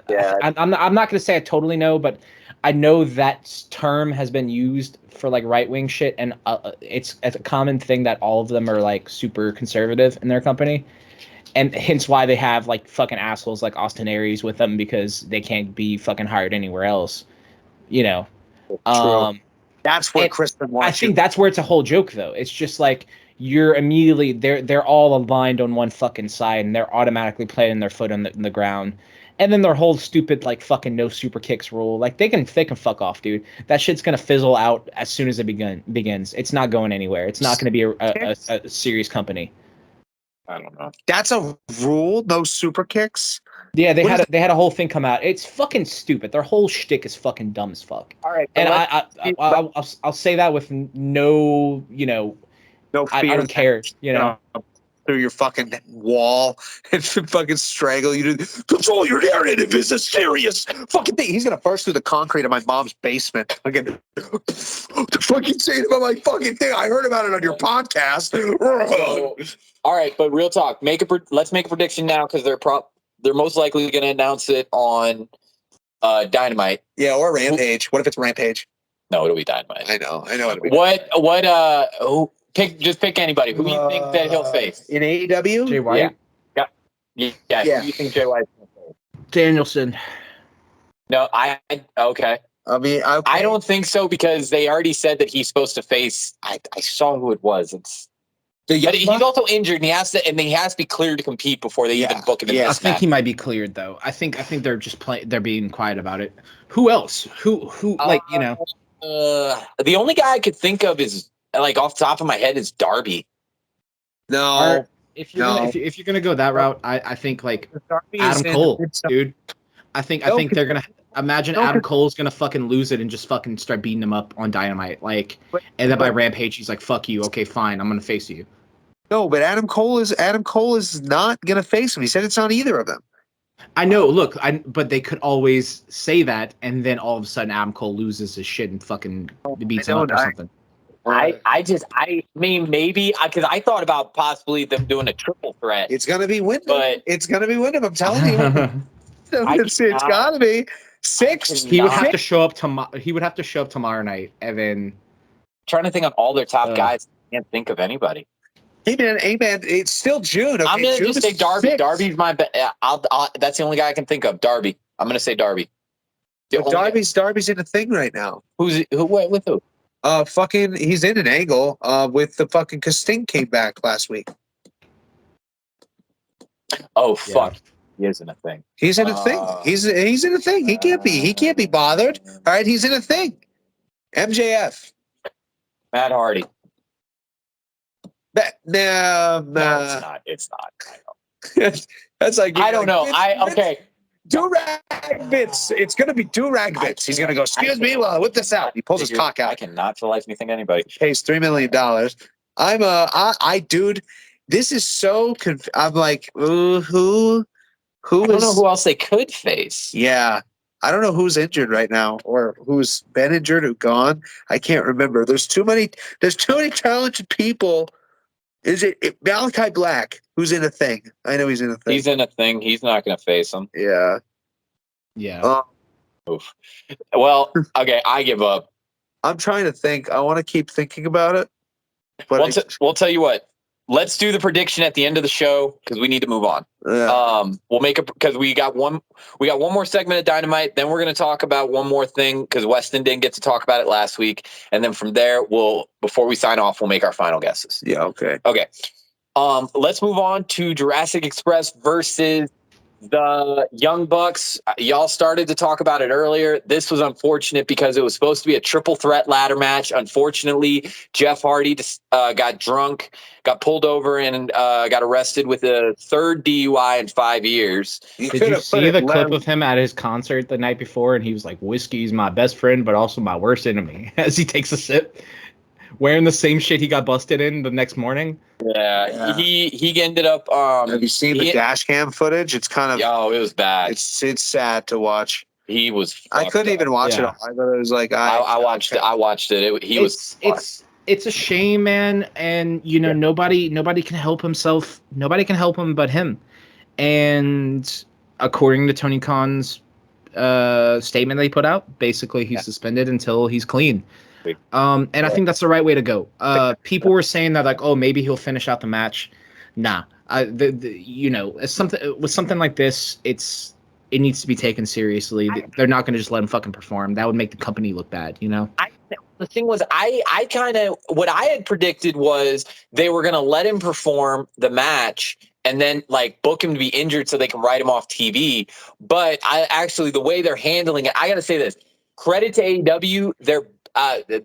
Yeah, I'm not gonna say I totally know, but I know that term has been used for like right wing shit, and it's a common thing that all of them are like super conservative in their company, and hence why they have like fucking assholes like Austin Aries with them, because they can't be fucking hired anywhere else, you know. True. That's where Kristen wants. I think that's where it's a whole joke, though. It's just like you're immediately they're all aligned on one fucking side, and they're automatically planting their foot on the ground. And then their whole stupid like fucking no super kicks rule, like they can fuck off, dude. That shit's gonna fizzle out as soon as it begins. It's not going anywhere. It's not gonna be a serious company. I don't know. That's a rule. No super kicks. Yeah, they had a whole thing come out. It's fucking stupid. Their whole shtick is fucking dumb as fuck. All right, and I'll say that with no, no fear. I don't care, through your fucking wall and fucking strangle you. Control Your Narrative is a serious fucking thing. He's gonna burst through the concrete of my mom's basement. Again, fucking saying about my fucking thing. I heard about it on your podcast. All right, but real talk. Let's make a prediction now, because they're most likely going to announce it on Dynamite. Yeah, or Rampage. What if it's Rampage? No, it'll be Dynamite. I know. It'll be pick anybody. Who do you think that he'll face? In AEW? Jay White? Yeah. Who do you think Jay White's going to face? Danielson. No, okay. I mean, I don't think so, because they already said that he's supposed to face. I saw who it was. But he's also injured, and he has to be cleared to compete before they even book him in this match. I think he might be cleared, though. I think they're just they're being quiet about it. Who else? Who the only guy I could think of is, like, off the top of my head, is Darby. No. If you're gonna go that route, I think like Adam Cole, dude. I think they're gonna imagine Adam Cole's gonna fucking lose it and just fucking start beating him up on Dynamite, like, and then by Rampage he's like, "Fuck you, okay, fine, I'm gonna face you." No, but Adam Cole is not gonna face him. He said it's not either of them. I know. Look, but they could always say that, and then all of a sudden Adam Cole loses his shit and fucking beats him up or something. I mean, maybe because I thought about possibly them doing a triple threat. It's gonna be Wyndham. But It's gonna be Wyndham. I'm telling you. It's gotta be 6. He would have to show up tomorrow. He would have to show up tomorrow night, and then trying to think of all their top guys. I can't think of anybody. Hey man, it's still June. Okay, I'm gonna June just say Darby. 6th. Darby's my bet. That's the only guy I can think of. Darby. I'm gonna say Darby. Darby's in a thing right now. Who with who? Fucking, he's in an angle. With the fucking because Sting came back last week. Oh fuck, he is in a thing. He's in a thing. He's in a thing. He can't be bothered. All right, he's in a thing. MJF. Matt Hardy. No, it's not. That's like I don't know. Okay. Do-rag bits. It's gonna be do-rag bits. He's gonna go, excuse me while I whip this out. He pulls his cock out. I cannot for life anything anybody. Pays $3 million. Dude, this is so I'm like, who I don't know who else they could face. Yeah. I don't know who's injured right now or who's been injured or gone. I can't remember. There's too many talented people. Is it Malachi Black who's in a thing? I know he's in a thing. He's in a thing. He's not going to face him. Yeah. Yeah. Oof. Well, okay, I give up. I'm trying to think. I want to keep thinking about it. But we'll tell you what. Let's do the prediction at the end of the show because we need to move on. Yeah. We'll make because we got one more segment of Dynamite. Then we're going to talk about one more thing because Weston didn't get to talk about it last week. And then from there, before we sign off, we'll make our final guesses. Yeah. Okay. Okay. Let's move on to Jurassic Express versus the Young Bucks. Y'all started to talk about it earlier. This was unfortunate because it was supposed to be a triple threat ladder match. Unfortunately, Jeff Hardy got drunk, got pulled over, and got arrested with a third DUI in 5 years. Did you see the clip of him at his concert the night before? And he was like, "Whiskey's my best friend, but also my worst enemy," as he takes a sip, wearing the same shit he got busted in the next morning. Yeah. He ended up. Have you seen the dash cam footage? It's kind of. Oh, it was bad. It's sad to watch. He was. I couldn't even watch it all. I thought it was like I watched it. I watched it. It's a shame, man. And nobody can help himself. Nobody can help him but him. And according to Tony Khan's statement they put out, basically he's suspended until he's clean. And I think that's the right way to go. People were saying that like, oh, maybe he'll finish out the match. Nah, it's something like this. It needs to be taken seriously. They're not going to just let him fucking perform. That would make the company look bad. The thing was, I kind of what I had predicted was they were going to let him perform the match and then like book him to be injured so they can write him off TV. But the way they're handling it, I got to say this: credit to AEW.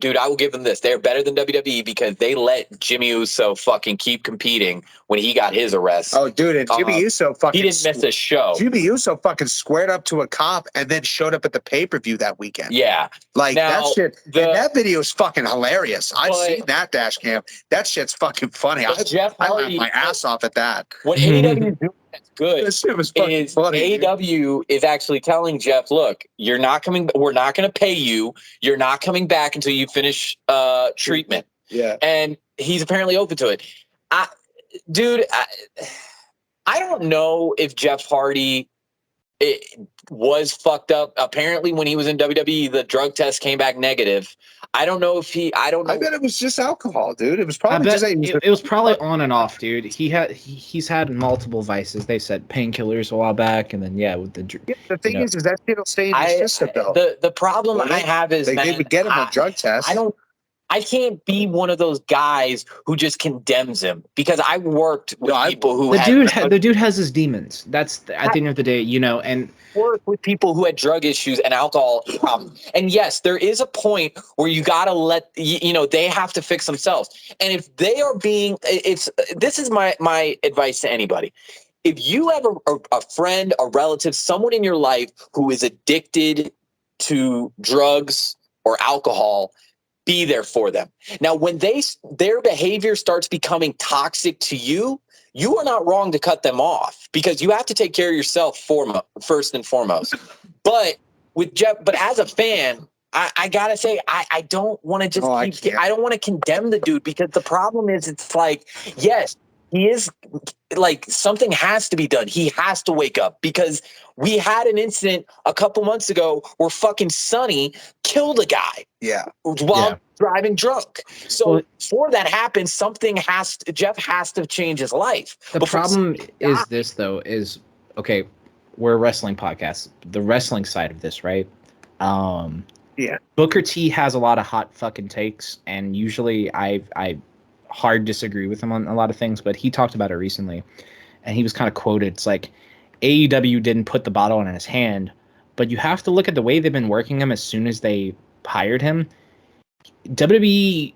Dude, I will give them this. They're better than WWE because they let Jimmy Uso fucking keep competing when he got his arrest. Oh, dude, and Jimmy Uso fucking... He didn't miss a show. Jimmy Uso fucking squared up to a cop and then showed up at the pay-per-view that weekend. Yeah. Like, that shit... and that video is fucking hilarious. I've seen that dash cam. That shit's fucking funny. I laughed my ass off at that. What AEW is doing that's good this shit was fucking funny. AEW is actually telling Jeff, look, you're not coming... We're not going to pay you. You're not coming back until you finish treatment. Yeah. And he's apparently open to it. I don't know if Jeff Hardy was fucked up. Apparently, when he was in WWE, the drug test came back negative. I don't know if I don't know. I bet it was just alcohol, dude. It was probably it was probably on and off, dude. He's had multiple vices. They said painkillers a while back, and then with the thing is that shit'll stay in his system though. The problem I have is they would get him a drug test. I can't be one of those guys who just condemns him because I worked with people who the dude has his demons. That's at the end of the day, and work with people who had drug issues and alcohol problems. And yes, there is a point where you got to let they have to fix themselves. And if they are this is my advice to anybody. If you have a friend, a relative, someone in your life who is addicted to drugs or alcohol, be there for them. Now, when their behavior starts becoming toxic to you, you are not wrong to cut them off because you have to take care of yourself first and foremost. But as a fan, I gotta say, I don't want to just I don't want to condemn the dude, because the problem is, it's like, yes, he is, like, something has to be done. He has to wake up, because we had an incident a couple months ago where fucking Sonny killed a guy. Yeah. While driving drunk. So before that happens, Jeff has to change his life. The problem is this, though, is, okay, we're a wrestling podcast. The wrestling side of this, right? Yeah. Booker T has a lot of hot fucking takes, and usually I hard disagree with him on a lot of things, but he talked about it recently, and he was kind of quoted. It's like, AEW didn't put the bottle in his hand, but you have to look at the way they've been working him as soon as they hired him. WWE,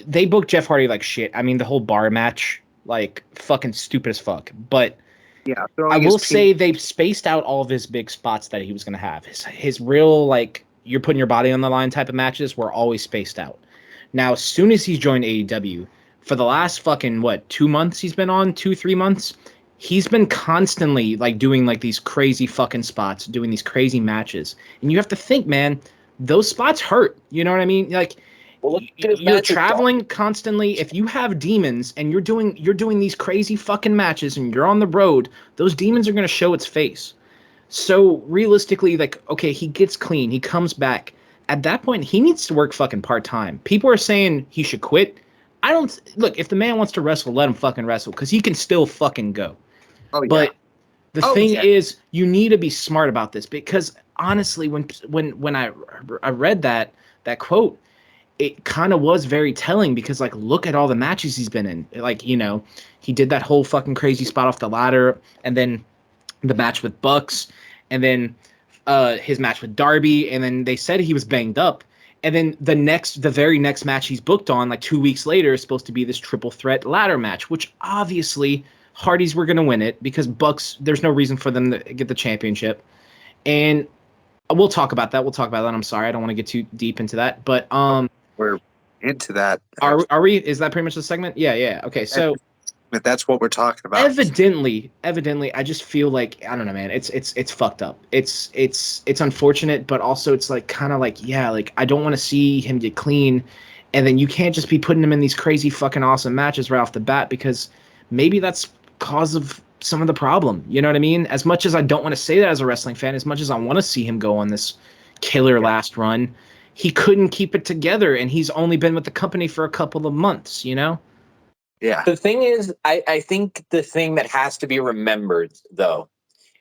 they booked Jeff Hardy like shit. I mean, the whole bar match, like, fucking stupid as fuck. But yeah, I will say they've spaced out all of his big spots that he was going to have. His real, like, you're putting your body on the line type of matches were always spaced out. Now, as soon as he's joined AEW, for the last fucking, 2 months he's been on, 2-3 months, he's been constantly, like, doing, like, these crazy fucking spots, doing these crazy matches. And you have to think, man, those spots hurt. You know what I mean? Like, you're traveling constantly. If you have demons and you're doing these crazy fucking matches and you're on the road, those demons are going to show its face. So realistically, like, okay, he gets clean, he comes back. At that point, he needs to work fucking part-time. People are saying he should quit. I don't look, if the man wants to wrestle, let him fucking wrestle, because he can still fucking go. Oh, yeah. But the thing is, you need to be smart about this, because honestly, when I read that quote, it kind of was very telling, because, like, look at all the matches he's been in. Like, you know, he did that whole fucking crazy spot off the ladder, and then the match with Bucks, and then his match with Darby, and then they said he was banged up. And then the very next match he's booked on, like 2 weeks later, is supposed to be this triple threat ladder match, which obviously Hardys were going to win it, because Bucks, there's no reason for them to get the championship. And we'll talk about that. I'm sorry, I don't want to get too deep into that, but we're into that. Are we? Is that pretty much the segment? Yeah. Okay, so that's what we're talking about. Evidently, I just feel like, I don't know, man. It's fucked up. It's unfortunate, but also it's like kind of like, yeah, like, I don't want to see him get clean, and then you can't just be putting him in these crazy fucking awesome matches right off the bat, because maybe that's cause of some of the problem. You know what I mean? As much as I don't want to say that as a wrestling fan, as much as I want to see him go on this killer last run, he couldn't keep it together, and he's only been with the company for a couple of months, you know? Yeah. The thing is, I think the thing that has to be remembered, though,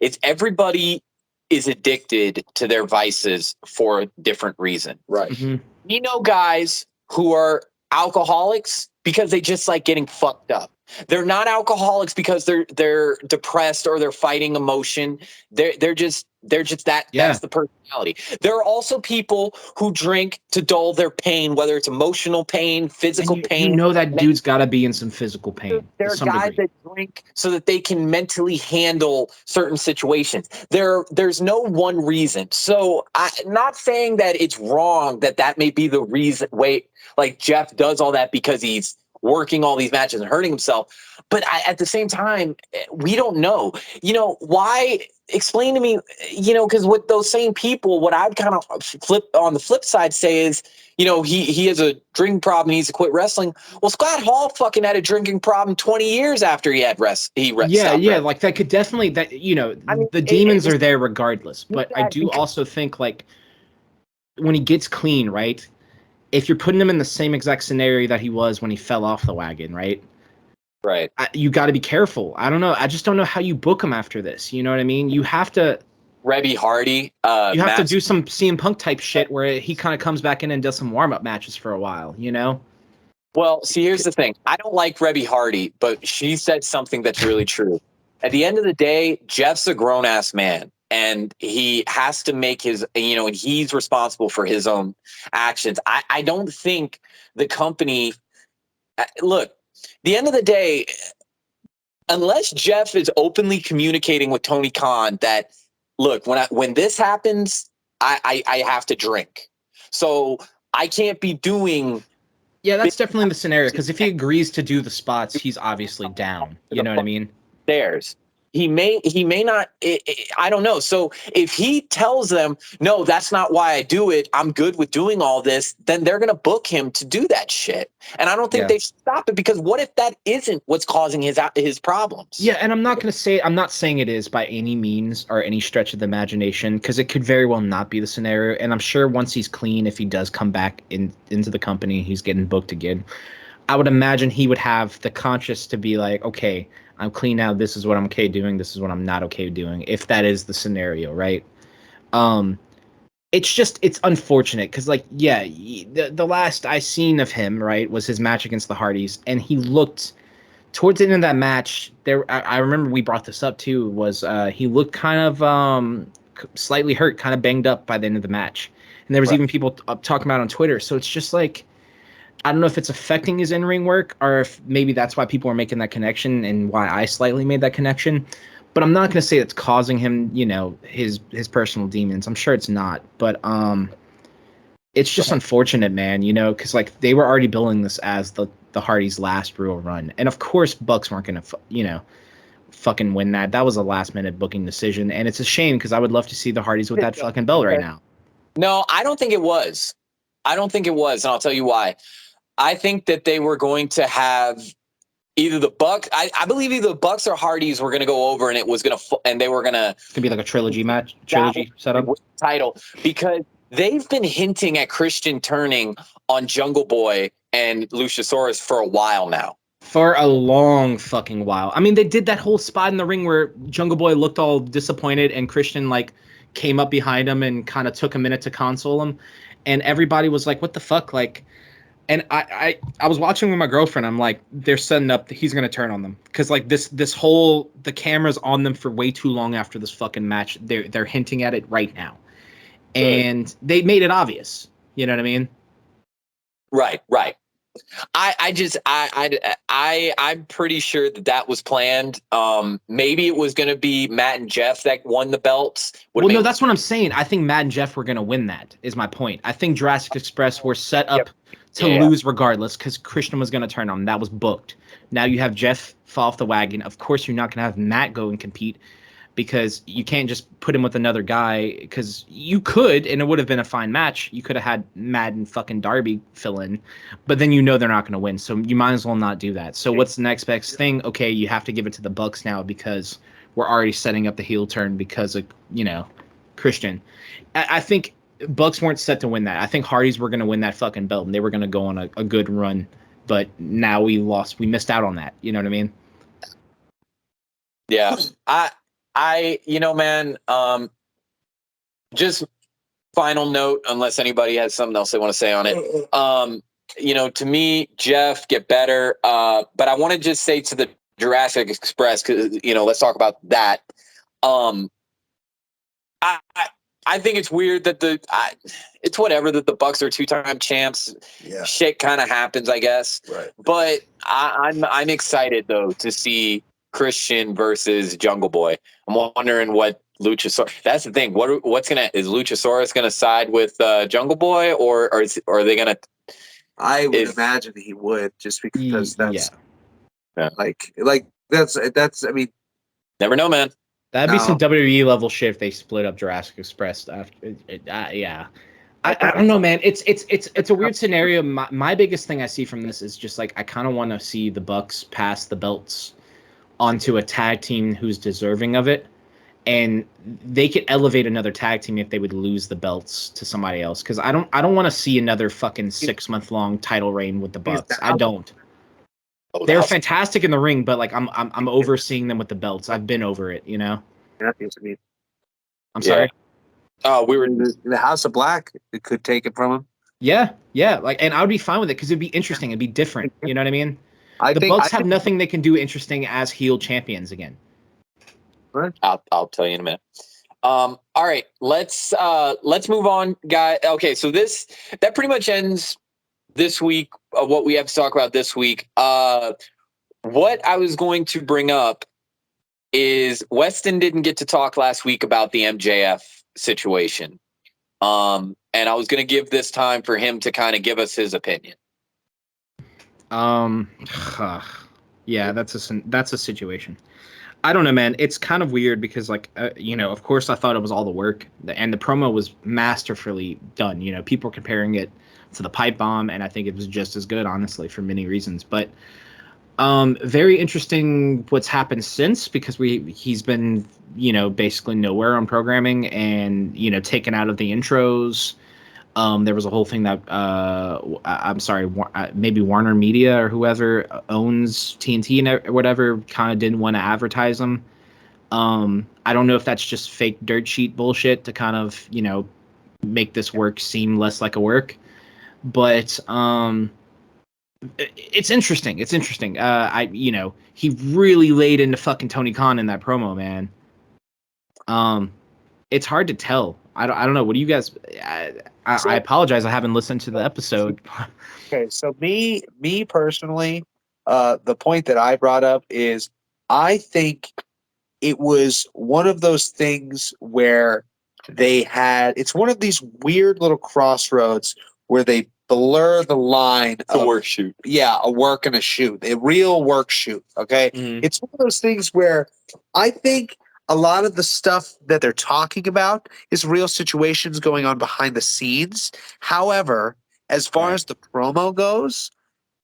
is everybody is addicted to their vices for a different reason. Right. Mm-hmm. You know, guys who are alcoholics because they just like getting fucked up. They're not alcoholics because they're depressed or they're fighting emotion. They're just that. Yeah. That's the personality. There are also people who drink to dull their pain, whether it's emotional pain, physical pain. You know that dude's got to be in some physical pain. There are guys that drink so that they can mentally handle certain situations. There's no one reason. So I'm not saying that it's wrong that may be the reason. Like Jeff does all that because he's working all these matches and hurting himself. But at the same time, we don't know, why. Explain to me, because with those same people, what I'd kind of on the flip side say is, he has a drinking problem. He needs to quit wrestling. Well, Scott Hall fucking had a drinking problem 20 years after he had Yeah. Like that could definitely the demons are there regardless. But I do also think, like, when he gets clean, right? If you're putting him in the same exact scenario that he was when he fell off the wagon, right? Right. You got to be careful. I don't know. I just don't know how you book him after this. You know what I mean? You have to. Reby Hardy. You have to do some CM Punk type shit where he kind of comes back in and does some warm up matches for a while. Well, see, here's the thing. I don't like Reby Hardy, but she said something that's really true. At the end of the day, Jeff's a grown ass man. And he has to make his, and he's responsible for his own actions. I don't think the company, look, the end of the day, unless Jeff is openly communicating with Tony Khan that, look, when this happens, I have to drink. So I can't be doing. Yeah, that's definitely the scenario. Because if he agrees to do the spots, he's obviously down. You know what I mean? There's. he may not. I don't know. So if he tells them, no, that's not why I do it, I'm good with doing all this, then they're going to book him to do that shit. And I don't think they should stop it, because what if that isn't what's causing his problems? Yeah, and I'm not saying it is by any means or any stretch of the imagination, because it could very well not be the scenario. And I'm sure once he's clean, if he does come back into the company, he's getting booked again. I would imagine he would have the conscience to be like, okay, I'm clean now. This is what I'm okay doing. This is what I'm not okay doing. If that is the scenario, right? It's unfortunate because, like, yeah, the last I seen of him, right, was his match against the Hardys, and he looked towards the end of that match. I remember we brought this up too. Was he looked kind of slightly hurt, kind of banged up by the end of the match, and there was even people talking about it on Twitter. So it's just like, I don't know if it's affecting his in-ring work, or if maybe that's why people are making that connection and why I slightly made that connection. But I'm not going to say it's causing him, his personal demons. I'm sure it's not. But it's just unfortunate, man, because, like, they were already billing this as the Hardys' last real run. And, of course, Bucks weren't going to, fucking win that. That was a last-minute booking decision. And it's a shame, because I would love to see the Hardys with that fucking belt right now. No, I don't think it was. And I'll tell you why. I think that they were going to have either the Bucks. I believe either the Bucks or Hardys were going to go over, and it was going to, and they were going to. It's going to be like a trilogy setup. Title, because they've been hinting at Christian turning on Jungle Boy and Luchasaurus for a while now. For a long fucking while. I mean, they did that whole spot in the ring where Jungle Boy looked all disappointed, and Christian, like, came up behind him and kind of took a minute to console him, and everybody was like, "What the fuck?" Like. And I was watching with my girlfriend. I'm like, they're setting up. He's gonna turn on them, because, like, the camera's on them for way too long after this fucking match. They're hinting at it right now, and they made it obvious. You know what I mean? Right. I'm pretty sure that was planned. Maybe it was going to be Matt and Jeff that won the belts. No, that's what I'm saying. I think Matt and Jeff were going to win. That is my point. I think Jurassic Express were set up to lose regardless, because Christian was going to turn on them. That was booked. Now you have Jeff fall off the wagon. Of course, you're not going to have Matt go and compete, because you can't just put him with another guy, because you could, and it would have been a fine match. You could have had Matt and fucking Darby fill in, but then they're not going to win, so you might as well not do that. So what's the next best thing? Okay, you have to give it to the Bucks now, because we're already setting up the heel turn because of, Christian. I think Bucks weren't set to win that. I think Hardys were going to win that fucking belt, and they were going to go on a good run, but now we missed out on that. You know what I mean? Yeah. Man, just final note, unless anybody has something else they want to say on it. To me, Jeff, get better. But I want to just say to the Jurassic Express, because, let's talk about that. I think it's weird that it's whatever that the Bucks are 2-time champs. Yeah. Shit kind of happens, I guess. Right. But I'm excited though to see Christian versus Jungle Boy. I'm wondering what Luchasaurus. That's the thing. Is Luchasaurus gonna side with Jungle Boy, or are they gonna? I would imagine he would, just because that's like that's. I mean, never know, man. That'd be some WWE level shit if they split up Jurassic Express after. Yeah. I don't know, man. It's a weird scenario. My biggest thing I see from this is just, like, I kind of want to see the Bucks pass the belts onto a tag team who's deserving of it, and they could elevate another tag team if they would lose the belts to somebody else. Because I don't want to see another fucking 6-month-long title reign with the Bucks. I don't. They're fantastic in the ring, but, like, I'm overseeing them with the belts. I've been over it, I'm sorry. Oh, we were in the House of Black. It could take it from him. Yeah. Like, and I would be fine with it, because it'd be interesting. It'd be different. You know what I mean? The Bucks have nothing they can do interesting as heel champions again. Right. I'll tell you in a minute. All right, let's move on, guys. Okay, so that pretty much ends this week of what we have to talk about this week. What I was going to bring up is Weston didn't get to talk last week about the MJF situation. And I was going to give this time for him to kind of give us his opinion. Yeah, that's a situation. I don't know, man. It's kind of weird because, like, of course, I thought it was all the work, and the promo was masterfully done. People are comparing it to the pipe bomb, and I think it was just as good, honestly, for many reasons. But very interesting what's happened since, because he's been, basically nowhere on programming, and taken out of the intros. There was a whole thing that I'm sorry, maybe Warner Media or whoever owns TNT and whatever kind of didn't want to advertise them. I don't know if that's just fake dirt sheet bullshit to kind of make this work seem less like a work, but it's interesting. It's interesting. He really laid into fucking Tony Khan in that promo, man. It's hard to tell. I don't know. What do you guys? I apologize. I haven't listened to the episode. Okay, so me personally, the point that I brought up is I think it was one of those things where it's one of these weird little crossroads where they blur the line of a work shoot. Yeah, a work and a shoot, a real work shoot. Okay, It's one of those things where I think a lot of the stuff that they're talking about is real situations going on behind the scenes. However, as far as the promo goes,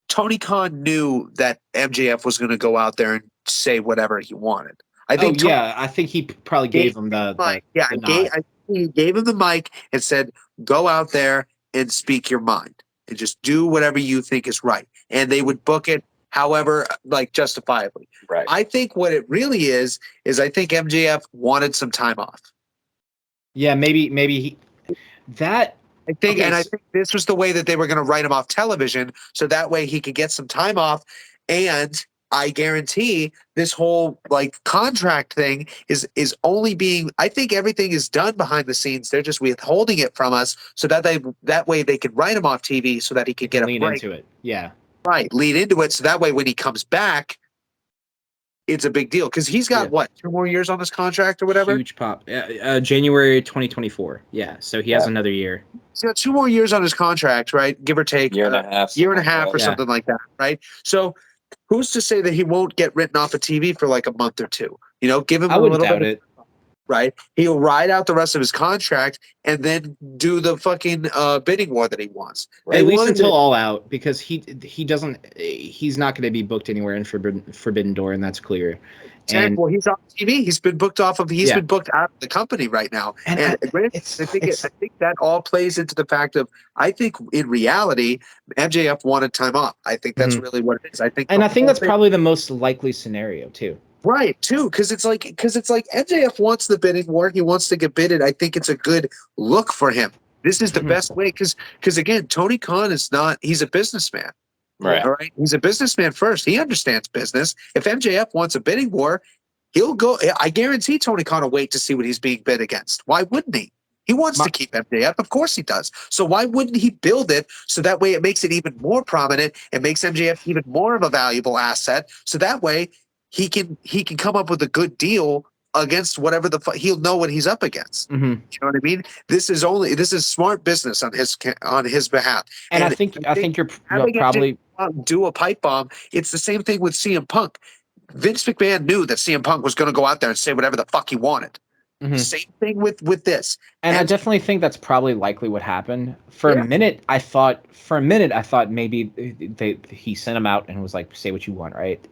Tony Khan knew that MJF was going to go out there and say whatever he wanted. I think. I think he probably gave him the mic. He gave him the mic and said, "Go out there and speak your mind, and just do whatever you think is right." And they would book it, however, like justifiably. Right. I think what it really is I think MJF wanted some time off. Yeah, maybe that. I think this was the way that they were going to write him off television, so that way he could get some time off. And I guarantee this whole like contract thing is only being. I think everything is done behind the scenes. They're just withholding it from us, so that way they could write him off TV, so that he could get a break. Into it. Yeah, right. Lead into it, so that way when he comes back, it's a big deal because he's got 2 more years on this contract or whatever. Huge pop. January 2024. Yeah, so he has another year. He's got 2 more years on his contract, right? Give or take. Year and a half or something like that, right? So who's to say that he won't get written off of TV for like a month or two? Give him a little bit. I wouldn't doubt it. Right? He'll ride out the rest of his contract and then do the fucking bidding war that he wants. Right? At least until All Out, because he's not going to be booked anywhere in Forbidden Door, and that's clear. And well, he's on TV. He's been booked off of. He's been booked out of the company right now. And I think that all plays into the fact of. I think in reality, MJF wanted time off. I think that's really what it is. I think that's probably the most likely scenario too. Right, too, because it's like MJF wants the bidding war. He wants to get bidded. I think it's a good look for him. This is the best way because again, Tony Khan is not. He's a businessman. Right. All right. He's a businessman first. He understands business. If MJF wants a bidding war, he'll go. I guarantee Tony Khan will wait to see what he's being bid against. Why wouldn't he? He wants to keep MJF. Of course he does. So why wouldn't he build it so that way it makes it even more prominent and makes MJF even more of a valuable asset? So that way he can come up with a good deal against whatever he'll know what he's up against. Mm-hmm. You know what I mean? This is smart business on his behalf. And I think you're probably do a pipe bomb. It's the same thing with CM Punk. Vince McMahon knew that CM Punk was going to go out there and say whatever the fuck he wanted. Mm-hmm. Same thing with this. And I definitely think that's probably likely what happened. For a minute, I thought maybe he sent him out and was like, say what you want, right?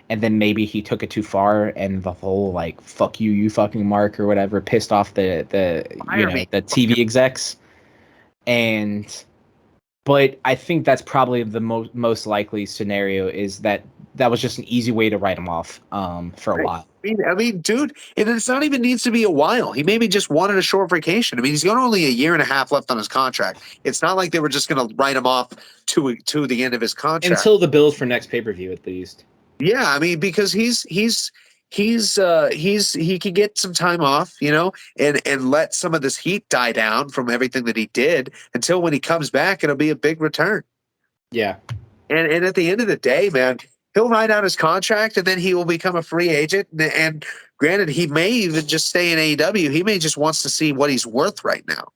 And then maybe he took it too far, and the whole like "fuck you, you fucking Mark" or whatever pissed off the TV execs. But I think that's probably the most likely scenario is that was just an easy way to write him off for a while. I mean, dude, and it's not even needs to be a while. He maybe just wanted a short vacation. I mean, he's got only a year and a half left on his contract. It's not like they were just going to write him off to the end of his contract until the build for next pay-per-view at least. Yeah, I mean, because he could get some time off, and let some of this heat die down from everything that he did until when he comes back, it'll be a big return. Yeah. And at the end of the day, man, he'll ride out his contract and then he will become a free agent. And granted, he may even just stay in AEW. He may just wants to see what he's worth right now.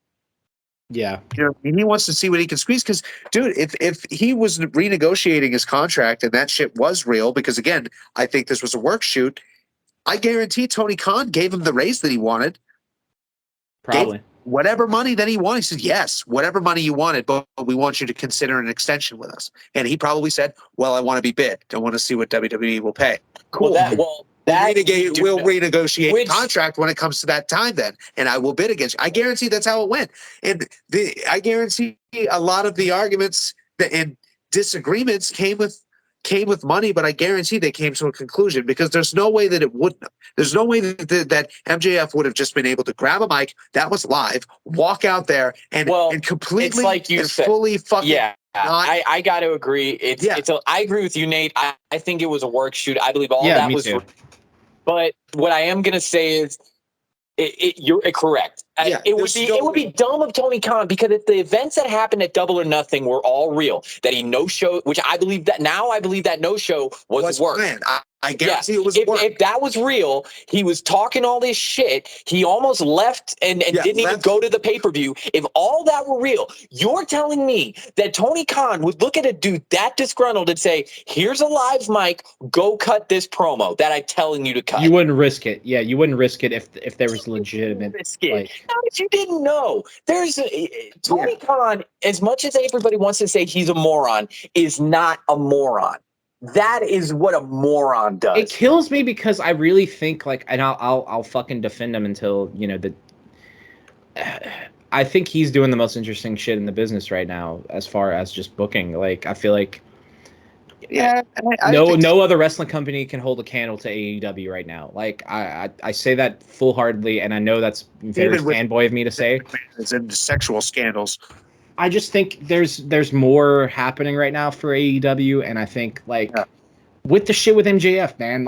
Yeah. He wants to see what he can squeeze because, dude, if he was renegotiating his contract and that shit was real, because again, I think this was a work shoot. I guarantee Tony Khan gave him the raise that he wanted. Probably. Whatever money that he wanted. He said, yes, whatever money you wanted, but we want you to consider an extension with us. And he probably said, well, I want to be bid. I want to see what WWE will pay. Cool. We'll renegotiate the contract when it comes to that time then. And I will bid against you. I guarantee that's how it went. And I guarantee a lot of the arguments and disagreements came with money, but I guarantee they came to a conclusion because there's no way that it wouldn't have. There's no way that MJF would have just been able to grab a mic that was live, walk out there, and completely, it's like you said, fully fucking. Yeah, I got to agree. I agree with you, Nate. I think it was a work shoot. I believe all that was. Too. But what I am gonna say is, you're correct. It would be dumb of Tony Khan because if the events that happened at Double or Nothing were all real, that he no-show, which I believe that no-show was work. Planned. I guarantee it was work. If that was real, he was talking all this shit. He almost left and didn't even go to the pay-per-view. If all that were real, you're telling me that Tony Khan would look at a dude that disgruntled and say, here's a live mic, go cut this promo that I'm telling you to cut. You wouldn't risk it. Yeah, you wouldn't risk it if there was legitimate. Risk it. Not if you didn't know. Tony Khan, as much as everybody wants to say he's a moron, is not a moron. That is what a moron does. It kills me because I really think and I'll fucking defend him until I think he's doing the most interesting shit in the business right now as far as just booking. I feel like no other wrestling company can hold a candle to AEW right now. I say that full-heartedly, and I know that's very fanboy of me to say. It's in sexual scandals. I just think there's more happening right now for AEW, and I think with the shit with MJF, man,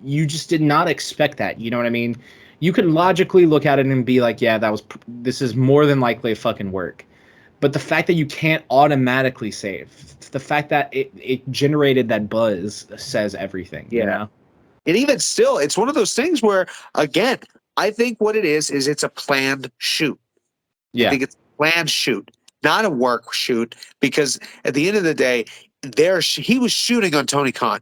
you just did not expect that. You know what I mean? You could logically look at it and be like, yeah, this is more than likely a fucking work. But the fact that you can't automatically save, the fact that it generated that buzz says everything. Yeah. You know? And even still, it's one of those things where, again, I think what it is it's a planned shoot. Yeah. I think it's a planned shoot, not a work shoot, because at the end of the day, he was shooting on Tony Khan.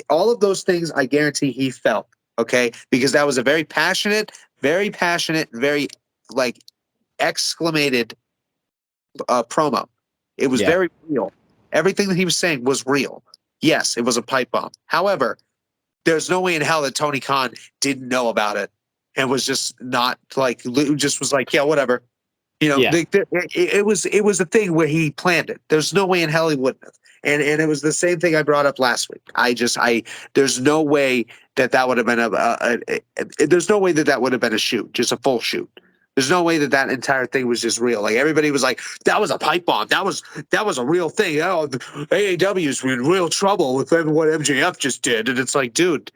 All of those things, I guarantee he felt, okay? Because that was a very passionate, very exclamated promo. It was very real. Everything that he was saying was real. Yes, it was a pipe bomb. However, there's no way in hell that Tony Khan didn't know about it and was just not was like, yeah, whatever. It was a thing where he planned it. There's no way in hell he wouldn't have. And it was the same thing I brought up last week. There's no way that would have been there's no way that would have been a shoot, just a full shoot. There's no way that entire thing was just real. Everybody was like, that was a pipe bomb. That was a real thing. AEW's in real trouble with what MJF just did. And it's like, dude,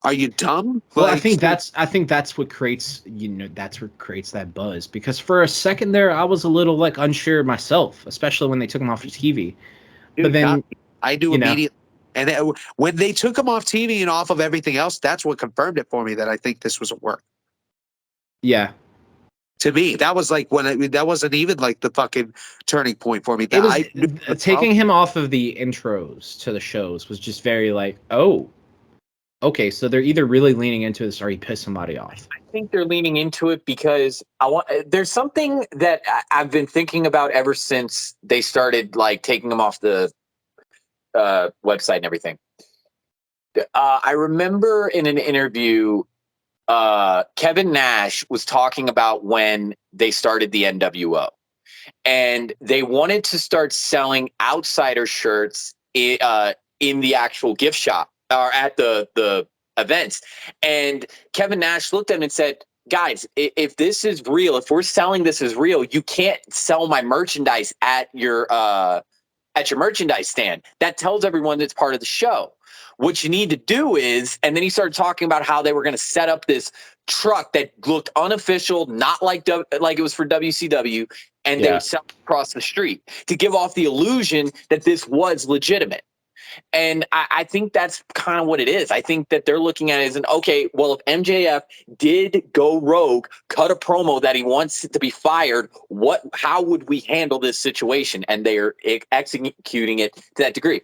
are you dumb? Well, I think that's what creates that buzz. Because for a second there, I was a little unsure myself, especially when they took him off of TV. Dude, but then I do immediately. And when they took him off TV and off of everything else, that's what confirmed it for me that I think this was a work. Yeah. To me, that was that wasn't even the fucking turning point for me. Taking him off of the intros to the shows was just very oh, okay, so they're either really leaning into this or he pissed somebody off. I think they're leaning into it because there's something that I've been thinking about ever since they started taking him off the website and everything. I remember in an interview, Kevin Nash was talking about when they started the NWO and they wanted to start selling outsider shirts in the actual gift shop or at the events. And Kevin Nash looked at him and said, guys, if this is real, if we're selling this as real, you can't sell my merchandise at your merchandise stand. That tells everyone that's part of the show. What you need to do is, and then he started talking about how they were going to set up this truck that looked unofficial, not like it was for WCW, and they would sell it across the street to give off the illusion that this was legitimate. And I think that's kind of what it is. I think that they're looking at it as okay, well, if MJF did go rogue, cut a promo that he wants to be fired, how would we handle this situation? And they're executing it to that degree.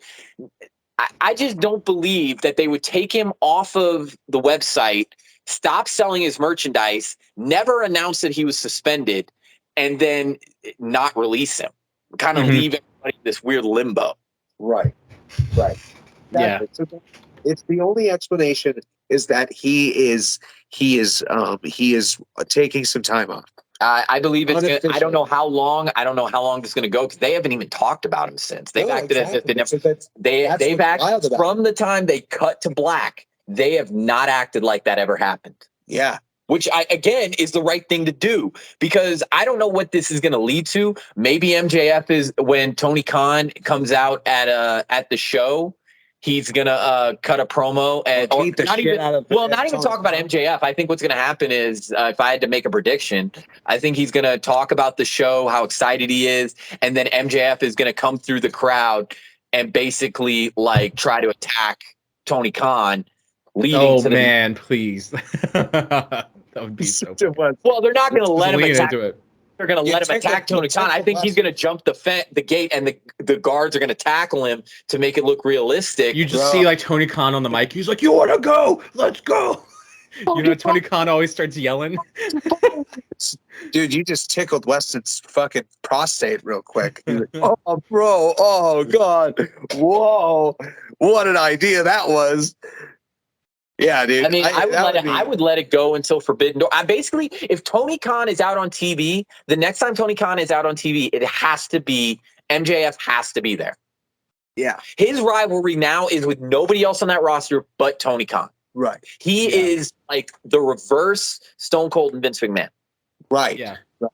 I just don't believe that they would take him off of the website, stop selling his merchandise, never announce that he was suspended, and then not release him. Kind of leave everybody in this weird limbo. Right. Yeah. It's the only explanation is that he is taking some time off. I believe it's gonna, I don't know how long. I don't know how long this is going to go because they haven't even talked about him since. They've acted as if they never. They've acted from the time they cut to black. They have not acted like that ever happened. Yeah. Which again is the right thing to do because I don't know what this is going to lead to. Maybe MJF is when Tony Khan comes out at the show. He's gonna cut a promo and not even talk about MJF. I think what's gonna happen is if I had to make a prediction, I think he's gonna talk about the show, how excited he is, and then MJF is gonna come through the crowd and basically like try to attack Tony Khan. Please. That would be so funny. Well, they're not gonna let him attack. They're going to let him attack Tony Khan. I think he's going to jump the gate, and the guards are going to tackle him to make it look realistic. You just see like Tony Khan on the mic. He's like, "You want to go? Let's go!" Tony Khan always starts yelling. Dude, you just tickled Weston's fucking prostate real quick. Like, oh, bro. Oh, God. Whoa. What an idea that was. Yeah, dude. I mean, I would let it go until Forbidden Door. Basically, if Tony Khan is out on TV, the next time Tony Khan is out on TV, it has to be MJF has to be there. Yeah. His rivalry now is with nobody else on that roster but Tony Khan. Right. He is like the reverse Stone Cold and Vince McMahon. Right. Yeah. Right.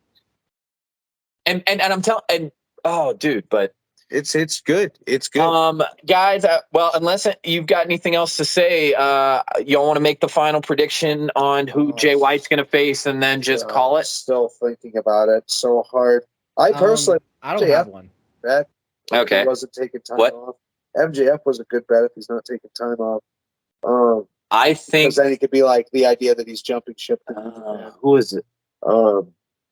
And I'm telling, but it's good. It's good. Guys, well, unless you've got anything else to say, y'all want to make the final prediction on who Jay White's going to face and then just call it? Still thinking about it so hard. I personally, I don't have one. Bet okay. He wasn't taking time off. MJF was a good bet if he's not taking time off. I think because then he could be like the idea that he's jumping ship. Who is it?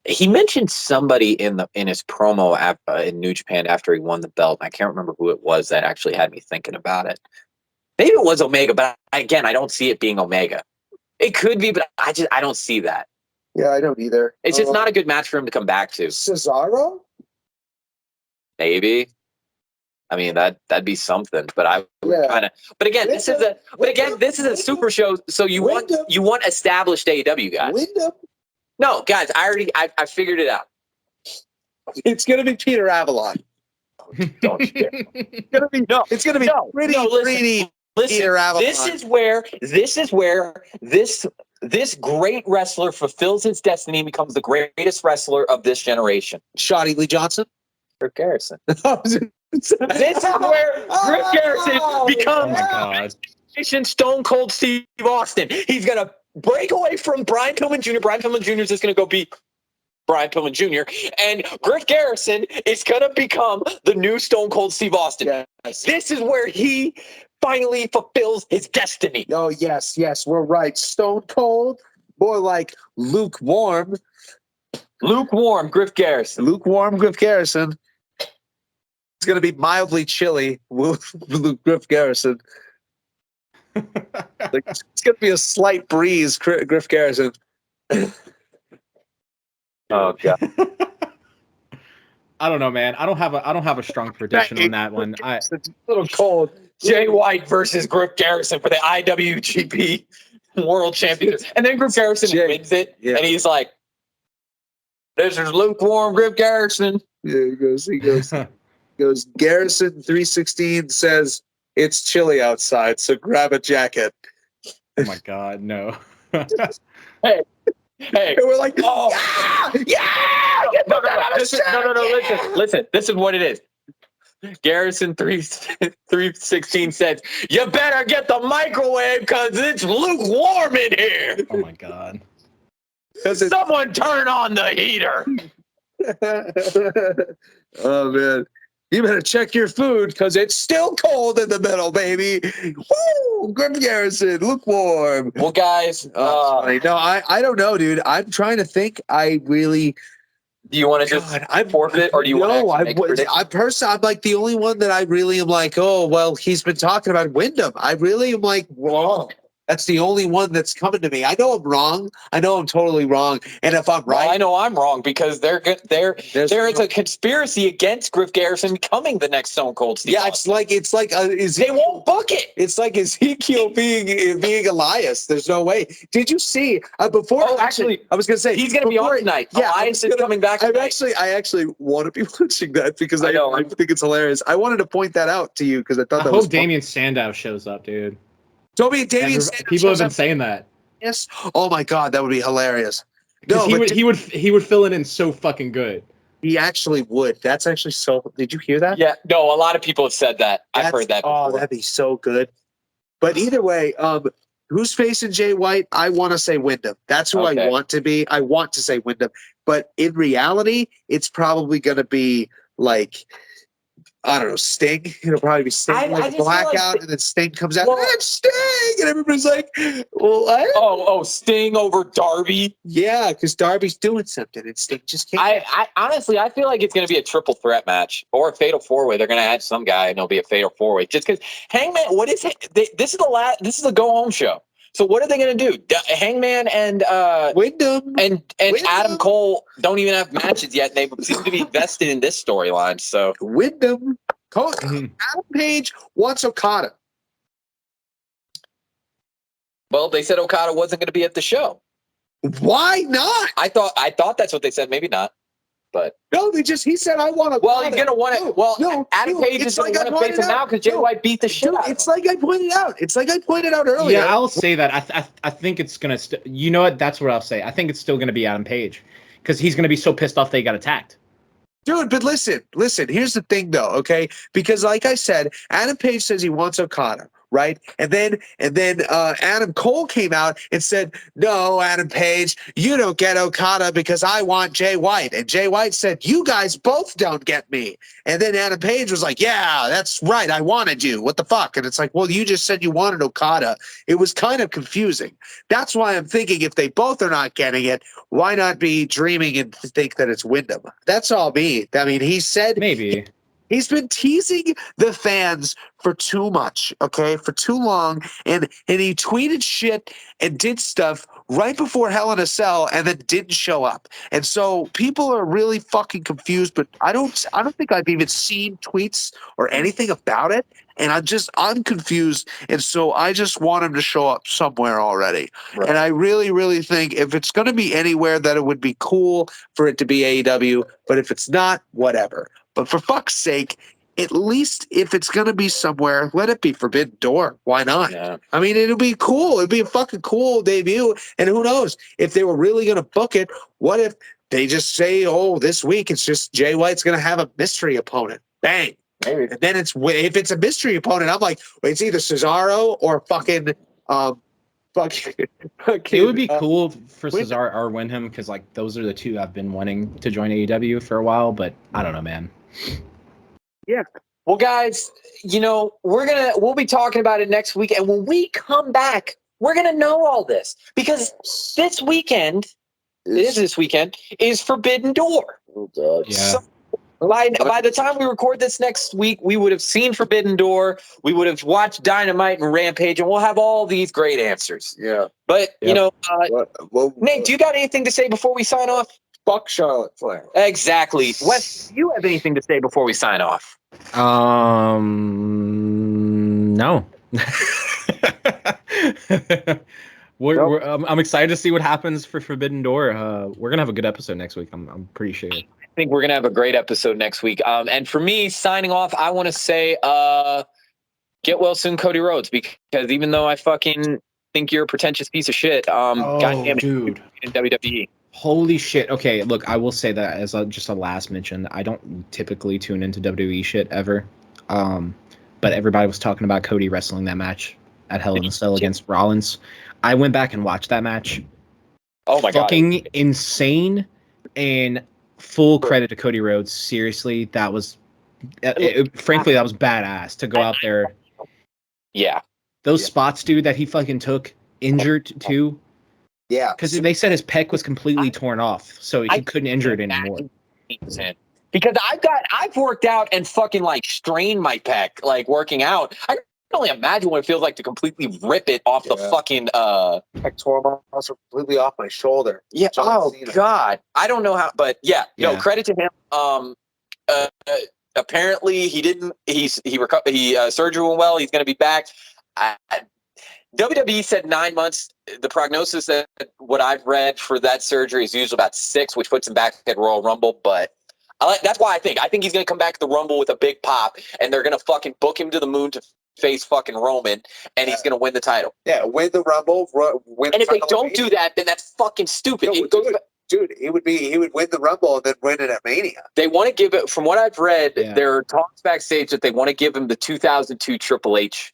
He mentioned somebody in his promo in New Japan after he won the belt. I can't remember who it was that actually had me thinking about it. Maybe it was Omega, but again, I don't see it being Omega. It could be, but I don't see that. Yeah, I don't either. It's just not a good match for him to come back to. Cesaro? Maybe. I mean that'd be something, but I would kind of. But again, this is a super show, so you want established AEW guys. Wyndham? No, guys, I figured it out. It's gonna be Peter Avalon. Don't you dare. It's gonna be pretty Peter Avalon. This is where this great wrestler fulfills his destiny and becomes the greatest wrestler of this generation. Shotty Lee Johnson? Griff Garrison. This is where Griff Garrison becomes Stone Cold Steve Austin. He's gonna break away from Brian Pillman Jr. Brian Pillman Jr. is just going to go beat Brian Pillman Jr. And Griff Garrison is going to become the new Stone Cold Steve Austin. Yes. This is where he finally fulfills his destiny. Oh, yes, we're right. Stone Cold, more like lukewarm. Lukewarm Griff Garrison. Lukewarm Griff Garrison. It's going to be mildly chilly Griff Garrison. It's gonna be a slight breeze, Griff Garrison. Oh god. I don't know, man. I don't have a strong prediction on that one. It's a little cold. Jay White versus Griff Garrison for the IWGP World Championship, and then Griff Garrison wins it, and he's like, "This is lukewarm Griff Garrison." Yeah, he goes. Garrison 316 says. It's chilly outside, so grab a jacket. Oh my God, no. Hey, and we're like, oh, no, listen. This is what it is. Garrison 316 says, "You better get the microwave because it's lukewarm in here." Oh my God. Someone turn on the heater. Oh man. You better check your food because it's still cold in the middle, baby. Woo! Griff Garrison, lukewarm. Well, guys, no, I don't know, dude. I'm trying to think. I really Do you want to just forfeit, or do you want to make a prediction? I'm like the only one that I really am like, oh, well, he's been talking about Wyndham. I really am like, whoa. That's the only one that's coming to me. I know I'm wrong. I know I'm totally wrong. And if I'm right, well, I know I'm wrong because there is a conspiracy against Griff Garrison becoming the next Stone Cold Steve Austin. it's like they won't book it. It's like Ezekiel being Elias. There's no way. Did you see before? Oh, actually, I was gonna say he's gonna be on tonight. Yeah, Elias is coming back. I actually want to be watching that because I think it's hilarious. I wanted to point that out to you because I thought I hope Damien Sandow shows up, dude. Damien people have been saying that. Yes. Oh my God, that would be hilarious. No, he would fill it in so fucking good. He actually would. That's actually so. Did you hear that? Yeah. No, a lot of people have said that. I've heard that before. Oh, that'd be so good. But either way, who's facing Jay White? I want to say Wyndham. That's who I want to be. I want to say Wyndham. But in reality, it's probably going to be like, I don't know, Sting. It'll probably be Sting like a blackout, and then Sting comes out, it's Sting! And everybody's like, what? Oh, Sting over Darby? Yeah, because Darby's doing something, and Sting just can't. I honestly, I feel like it's going to be a triple threat match or a fatal four-way. They're going to add some guy, and it'll be a fatal four-way. Just because Hangman, what is it? This is a go-home show. So what are they going to do? Hangman and Wyndham and Adam Cole don't even have matches yet. They seem to be invested in this storyline. So Wyndham, Adam Page wants Okada. Well, they said Okada wasn't going to be at the show. Why not? I thought that's what they said. Maybe not. But no, he said I want to. Well, he's gonna want it. Well, Adam Page is gonna want to face him now because Jay White beat the shit out of him. It's like I pointed out earlier. Yeah, I'll say that. I think it's gonna. You know what? That's what I'll say. I think it's still gonna be Adam Page because he's gonna be so pissed off they got attacked. Dude, but listen. Here's the thing, though. Okay, because like I said, Adam Page says he wants Okada. Right. And then Adam Cole came out and said, no, Adam Page, you don't get Okada because I want Jay White. And Jay White said, you guys both don't get me. And then Adam Page was like, yeah, that's right. I wanted you. What the fuck? And it's like, well, you just said you wanted Okada. It was kind of confusing. That's why I'm thinking if they both are not getting it, why not be dreaming and think that it's Wyndham? That's all me. I mean, he said maybe. He's been teasing the fans for too much, okay, for too long, and he tweeted shit and did stuff right before Hell in a Cell and then didn't show up. And so people are really fucking confused, but I don't think I've even seen tweets or anything about it, and I'm confused, and so I just want him to show up somewhere already. Right. And I really, really think if it's going to be anywhere that it would be cool for it to be AEW, but if it's not, whatever. But for fuck's sake, at least if it's going to be somewhere, let it be Forbidden Door. Why not? Yeah. I mean, it'll be cool. It'd be a fucking cool debut. And who knows? If they were really going to book it, what if they just say, oh, this week it's just Jay White's going to have a mystery opponent. Bang. Maybe. And then if it's a mystery opponent, I'm like, well, it's either Cesaro or fucking it would be cool for Cesaro or Wyndham because like those are the two I've been wanting to join AEW for a while, but I don't know, man. Yeah. Well, guys, we'll be talking about it next week, and when we come back, we're gonna know all this because this weekend is Forbidden Door. Oh God. Yeah. So, by the time we record this next week, we would have seen Forbidden Door. We would have watched Dynamite and Rampage, and we'll have all these great answers. Yeah. But, Nate, do you got anything to say before we sign off? Fuck Charlotte Flair. Exactly. Wes, do you have anything to say before we sign off? No. I'm excited to see what happens for Forbidden Door. We're going to have a good episode next week. I'm pretty sure. I think we're going to have a great episode next week. And for me, signing off, I want to say, get well soon, Cody Rhodes, because even though I fucking think you're a pretentious piece of shit, goddamn it, dude, in WWE. Holy shit. Okay, look, I will say that as just a last mention. I don't typically tune into WWE shit ever. But everybody was talking about Cody wrestling that match at Hell in a Cell against Rollins. I went back and watched that match. Oh my god. Fucking insane, and full credit to Cody Rhodes. Seriously, that was frankly that was badass to go out there. Yeah. Those spots, dude, that he fucking took injured too. Yeah. Because they said his pec was completely torn off, so he couldn't injure it anymore. Because I've worked out and fucking like strained my pec, like working out. I can only imagine what it feels like to completely rip it off the fucking pectoral muscle completely off my shoulder. Yeah. John Cena. God. I don't know how, but no, credit to him. Apparently he didn't. He surgery went well. He's going to be back. WWE said 9 months. The prognosis that what I've read for that surgery is usually about 6, which puts him back at Royal Rumble. But that's why I think he's going to come back to the Rumble with a big pop, and they're going to fucking book him to the moon to face fucking Roman, and he's going to win the title. Yeah, win the Rumble. And if they don't do that, then that's fucking stupid. Dude, he would win the Rumble and then win it at Mania. They want to give it, from what I've read, there are talks backstage that they want to give him the 2002 Triple H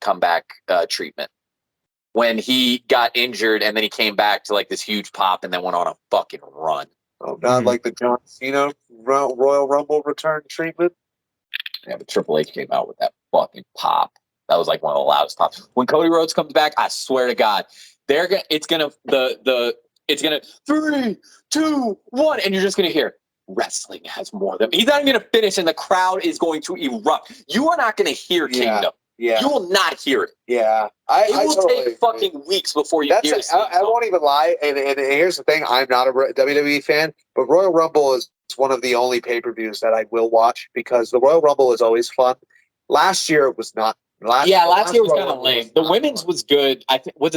comeback treatment when he got injured and then he came back to like this huge pop and then went on a fucking run. Oh, not like the John Cena Royal Rumble return treatment? Yeah, but Triple H came out with that fucking pop. That was like one of the loudest pops. When Cody Rhodes comes back, I swear to God, it's gonna 3, 2, 1, and you're just gonna hear wrestling has more than. He's not even gonna finish, and the crowd is going to erupt. You are not gonna hear Kingdom. Yeah. You will not hear it. Yeah. It will take fucking weeks before you hear it. I won't even lie. And here's the thing. I'm not a WWE fan, but Royal Rumble is one of the only pay-per-views that I will watch because the Royal Rumble is always fun. Last year it was not. Last year was kind of lame. The women's was good. I think I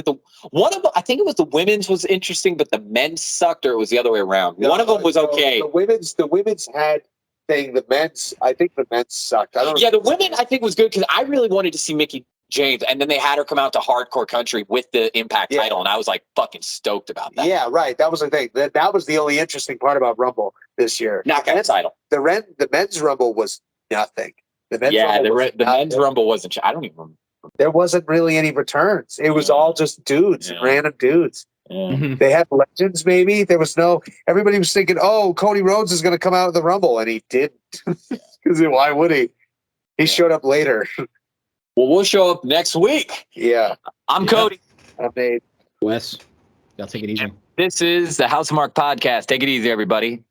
think it was the women's was interesting, but the men's sucked, or it was the other way around. One of them was okay. The women's had thing. I think the men's sucked. The women I think was good because I really wanted to see Mickie James, and then they had her come out to Hardcore Country with the Impact title, and I was like fucking stoked about that. Yeah, right. That was the thing. That was the only interesting part about Rumble this year. Knockout title. The men's Rumble was nothing. The men's Rumble wasn't. I don't even remember. There wasn't really any returns. It was all just dudes, random dudes. Yeah. They had legends, maybe. There was everybody was thinking, oh, Cody Rhodes is going to come out of the Rumble, and he didn't. Because why would he? He showed up later. Well, we'll show up next week. Yeah. I'm Cody. I'm Nate. Wes, y'all take it easy. This is the House Mark Podcast. Take it easy, everybody.